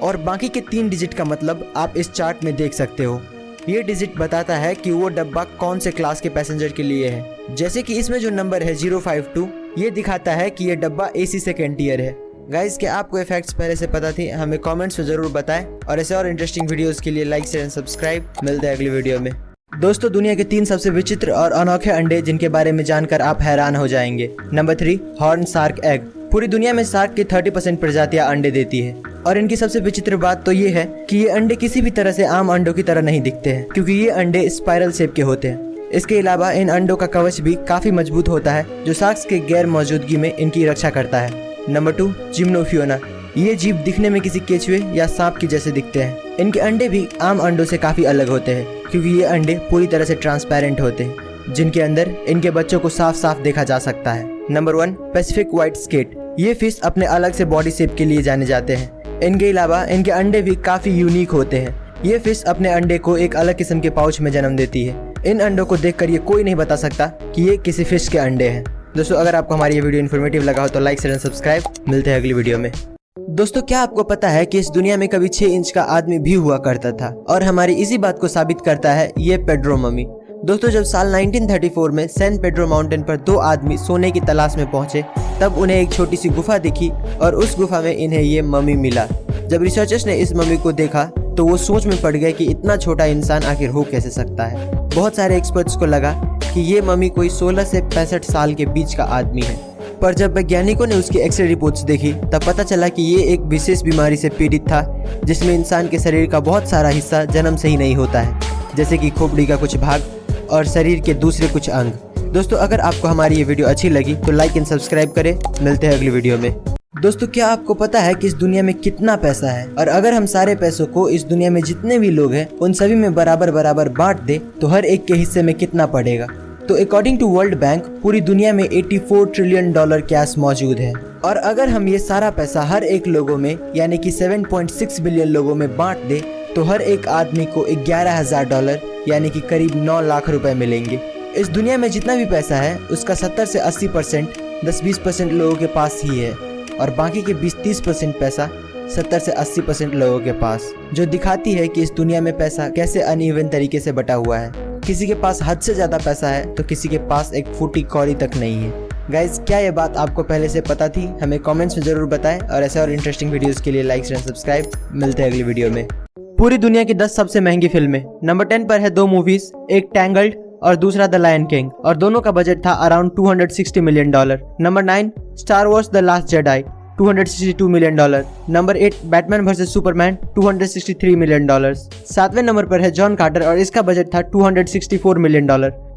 और बाकी के 3 डिजिट का मतलब आप इस चार्ट में देख सकते हो। ये डिजिट बताता है कि वो डब्बा कौन से क्लास के पैसेंजर के लिए है। जैसे कि इसमें जो नंबर है 052, ये दिखाता है कि ये डब्बा AC सेकेंड ईयर है। गाइस, क्या आपको ये फैक्ट्स पहले से पता थी? हमें कमेंट्स में जरूर बताएं और ऐसे और इंटरेस्टिंग वीडियोस के लिए लाइक शेयर एंड सब्सक्राइब। मिलते हैं अगली वीडियो में। दोस्तों, दुनिया के 3 सबसे विचित्र और अनोखे अंडे जिनके बारे में जानकर आप हैरान हो जाएंगे। Number 3, horn shark egg. पूरी दुनिया में शार्क की 30% प्रजातियां अंडे देती है और इनकी सबसे विचित्र बात तो ये है कि ये अंडे किसी भी तरह से आम अंडों की तरह नहीं दिखते हैं, क्योंकि ये अंडे स्पाइरल शेप के होते हैं। इसके अलावा इन अंडों का कवच भी काफी मजबूत होता है जो शार्क्स के गैर मौजूदगी में इनकी रक्षा करता है। नंबर 2, जिम्नोफियोना। ये जीव दिखने में किसी केचुए या सांप की जैसे दिखते हैं। इनके अंडे भी आम अंडों से काफी अलग होते हैं क्योंकि ये अंडे पूरी तरह से ट्रांसपेरेंट होते हैं, जिनके अंदर इनके बच्चों को साफ साफ देखा जा सकता है। Number 1, Pacific white skate. ये फिश अपने अलग से बॉडी शेप के लिए जाने जाते हैं। इनके अलावा इनके अंडे भी काफी यूनिक होते हैं। ये फिश अपने अंडे को एक अलग किस्म के पाउच में जन्म देती है। इन अंडों को देखकर ये कोई नहीं बता सकता कि ये किसी फिश के अंडे हैं। दोस्तों, अगर आपको हमारी ये वीडियो इन्फॉर्मेटिव लगा हो तो लाइक शेयर एंड सब्सक्राइब। मिलते हैं अगली वीडियो में। दोस्तों, क्या आपको पता है कि इस दुनिया में कभी 6 इंच का आदमी भी हुआ करता था? और हमारी इसी बात को साबित करता है ये पेड्रो मम्मी। दोस्तों, जब साल 1934 में सैन पेड्रो माउंटेन पर 2 आदमी सोने की तलाश में पहुंचे, तब उन्हें एक छोटी सी गुफा दिखी और उस गुफा में इन्हें ये मम्मी मिला। जब रिसर्चर्स ने इस मम्मी को देखा तो वो सोच में पड़ गए कि इतना छोटा इंसान आखिर हो कैसे सकता है। बहुत सारे एक्सपर्ट्स को लगा कि ये मम्मी कोई 16 से 65 साल के बीच का आदमी है, पर जब वैज्ञानिकों ने उसकी एक्सरे रिपोर्ट्स देखी तब पता चला कि ये एक विशेष बीमारी से पीड़ित था जिसमें इंसान के शरीर का बहुत सारा हिस्सा जन्म से ही नहीं होता है, जैसे कि खोपड़ी का कुछ भाग और शरीर के दूसरे कुछ अंग। दोस्तों, अगर आपको हमारी ये वीडियो अच्छी लगी तो लाइक एंड सब्सक्राइब करें। मिलते हैं अगली वीडियो में। दोस्तों, क्या आपको पता है कि इस दुनिया में कितना पैसा है? और अगर हम सारे पैसों को इस दुनिया में जितने भी लोग हैं उन सभी में बराबर बराबर बांट दे तो हर एक के हिस्से में कितना पड़ेगा? तो अकॉर्डिंग टू वर्ल्ड बैंक पूरी दुनिया में $84 ट्रिलियन कैश मौजूद है। और अगर हम ये सारा पैसा हर एक लोगों में यानी कि 7.6 बिलियन लोगों में बांट दे तो हर एक आदमी को $11,000 यानी कि करीब 9 लाख रुपए मिलेंगे। इस दुनिया में जितना भी पैसा है उसका 70 से 80% 10-20% लोगों के पास ही है और बाकी के 20-30% पैसा 70 से 80% लोगों के पास, जो दिखाती है कि इस दुनिया में पैसा कैसे अनइवन तरीके से बटा हुआ है। किसी के पास हद से ज़्यादा पैसा है तो किसी के पास एक फूटी कौड़ी तक नहीं है। गाइज, क्या ये बात आपको पहले से पता थी? हमें कमेंट्स में ज़रूर बताएं और ऐसे और इंटरेस्टिंग वीडियोस के लिए लाइक शेयर सब्सक्राइब। मिलते हैं अगली वीडियो में। पूरी दुनिया की 10 सबसे महंगी फिल्में। नंबर 10 पर है 2 मूवीज, एक टैंगल्ड और दूसरा द लायन किंग, और दोनों का बजट था around $260 million. Number 9, Star Wars the last Jedi, $262 million. Number 8, Batman versus Superman, $263 million. 7वें नंबर पर है जॉन कार्टर और इसका बजट था $264 मिलियन।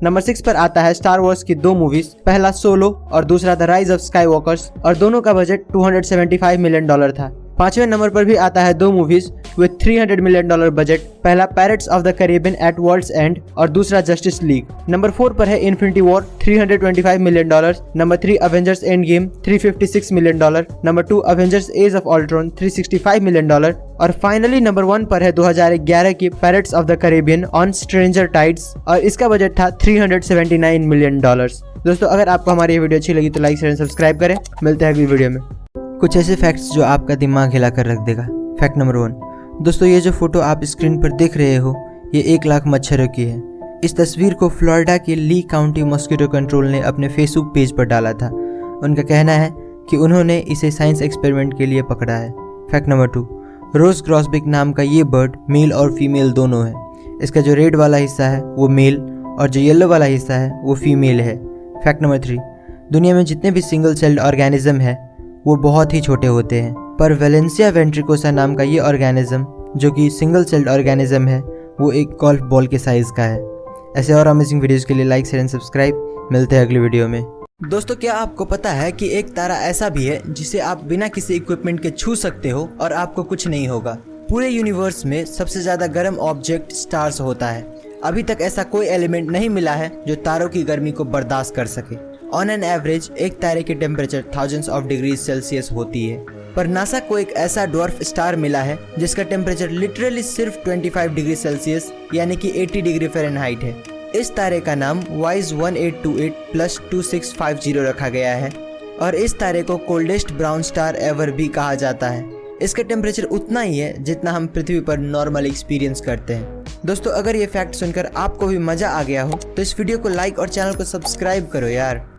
नंबर 6 पर आता है स्टार वॉर्स की 2 मूवीज, पहला सोलो और दूसरा द राइज ऑफ स्काईवॉकर्स, और दोनों का बजट $275 मिलियन था। 5वें नंबर पर भी आता है 2 मूवीज विद $300 मिलियन बजट, पहला Pirates of the Caribbean at World's End और दूसरा जस्टिस लीग। नंबर 4 पर है Infinity War, $325 million. Number 3 Avengers Endgame, $356 million. Number 2 Avengers Age of Ultron, $365 million. और फाइनली नंबर 1 पर है 2011 की Pirates of the Caribbean on Stranger Tides और इसका बजट था $379 मिलियन। दोस्तों, अगर आपको हमारी वीडियो अच्छी लगी तो लाइक शेयर सब्सक्राइब करें। मिलते हैं अगली वीडियो में। कुछ ऐसे फैक्ट्स जो आपका दिमाग हिला कर रख देगा। Fact number 1। दोस्तों, ये जो फोटो आप स्क्रीन पर देख रहे हो ये 1 लाख मच्छरों की है। इस तस्वीर को फ्लोरिडा के ली काउंटी मॉस्किटो कंट्रोल ने अपने फेसबुक पेज पर डाला था। उनका कहना है कि उन्होंने इसे साइंस एक्सपेरिमेंट के लिए पकड़ा है। Fact number 2। रोज ग्रॉसबिक नाम का ये बर्ड मेल और फीमेल दोनों है। इसका जो रेड वाला हिस्सा है वो मेल और जो येलो वाला हिस्सा है वो फीमेल है। Fact number 3। दुनिया में जितने भी सिंगल सेल्ड ऑर्गेनिज्म है वो बहुत ही छोटे होते हैं, पर वेलेंसिया वेंट्रिकोसा नाम का ये ऑर्गेनिज्म जो कि सिंगल सेल्ड ऑर्गेनिज्म है वो एक गोल्फ बॉल के साइज का है। ऐसे और अमेजिंग वीडियोस के लिए लाइक शेयर एंड सब्सक्राइब। मिलते हैं अगली वीडियो में। दोस्तों, क्या आपको पता है कि एक तारा ऐसा भी है जिसे आप बिना किसी इक्विपमेंट के छू सकते हो और आपको कुछ नहीं होगा। पूरे यूनिवर्स में सबसे ज्यादा गर्म ऑब्जेक्ट स्टार्स होता है। अभी तक ऐसा कोई एलिमेंट नहीं मिला है जो तारों की गर्मी को बर्दाश्त कर सके। ऑन एन एवरेज एक तारे की temperature thousands of degree Celsius होती है, पर नासा को एक ऐसा डॉर्फ स्टार मिला है जिसका टेम्परेचर लिटरली सिर्फ 25 डिग्री सेल्सियस यानी कि 80 डिग्री फ़ारेनहाइट है। इस तारे का नाम WISE 1828+2650 रखा गया है और इस तारे को कोल्डेस्ट ब्राउन स्टार एवर भी कहा जाता है। इसका टेम्परेचर उतना ही है जितना हम पृथ्वी पर नॉर्मल एक्सपीरियंस करते हैं। दोस्तों, अगर ये फैक्ट सुनकर आपको भी मजा आ गया हो तो इस वीडियो को लाइक और चैनल को सब्सक्राइब करो यार।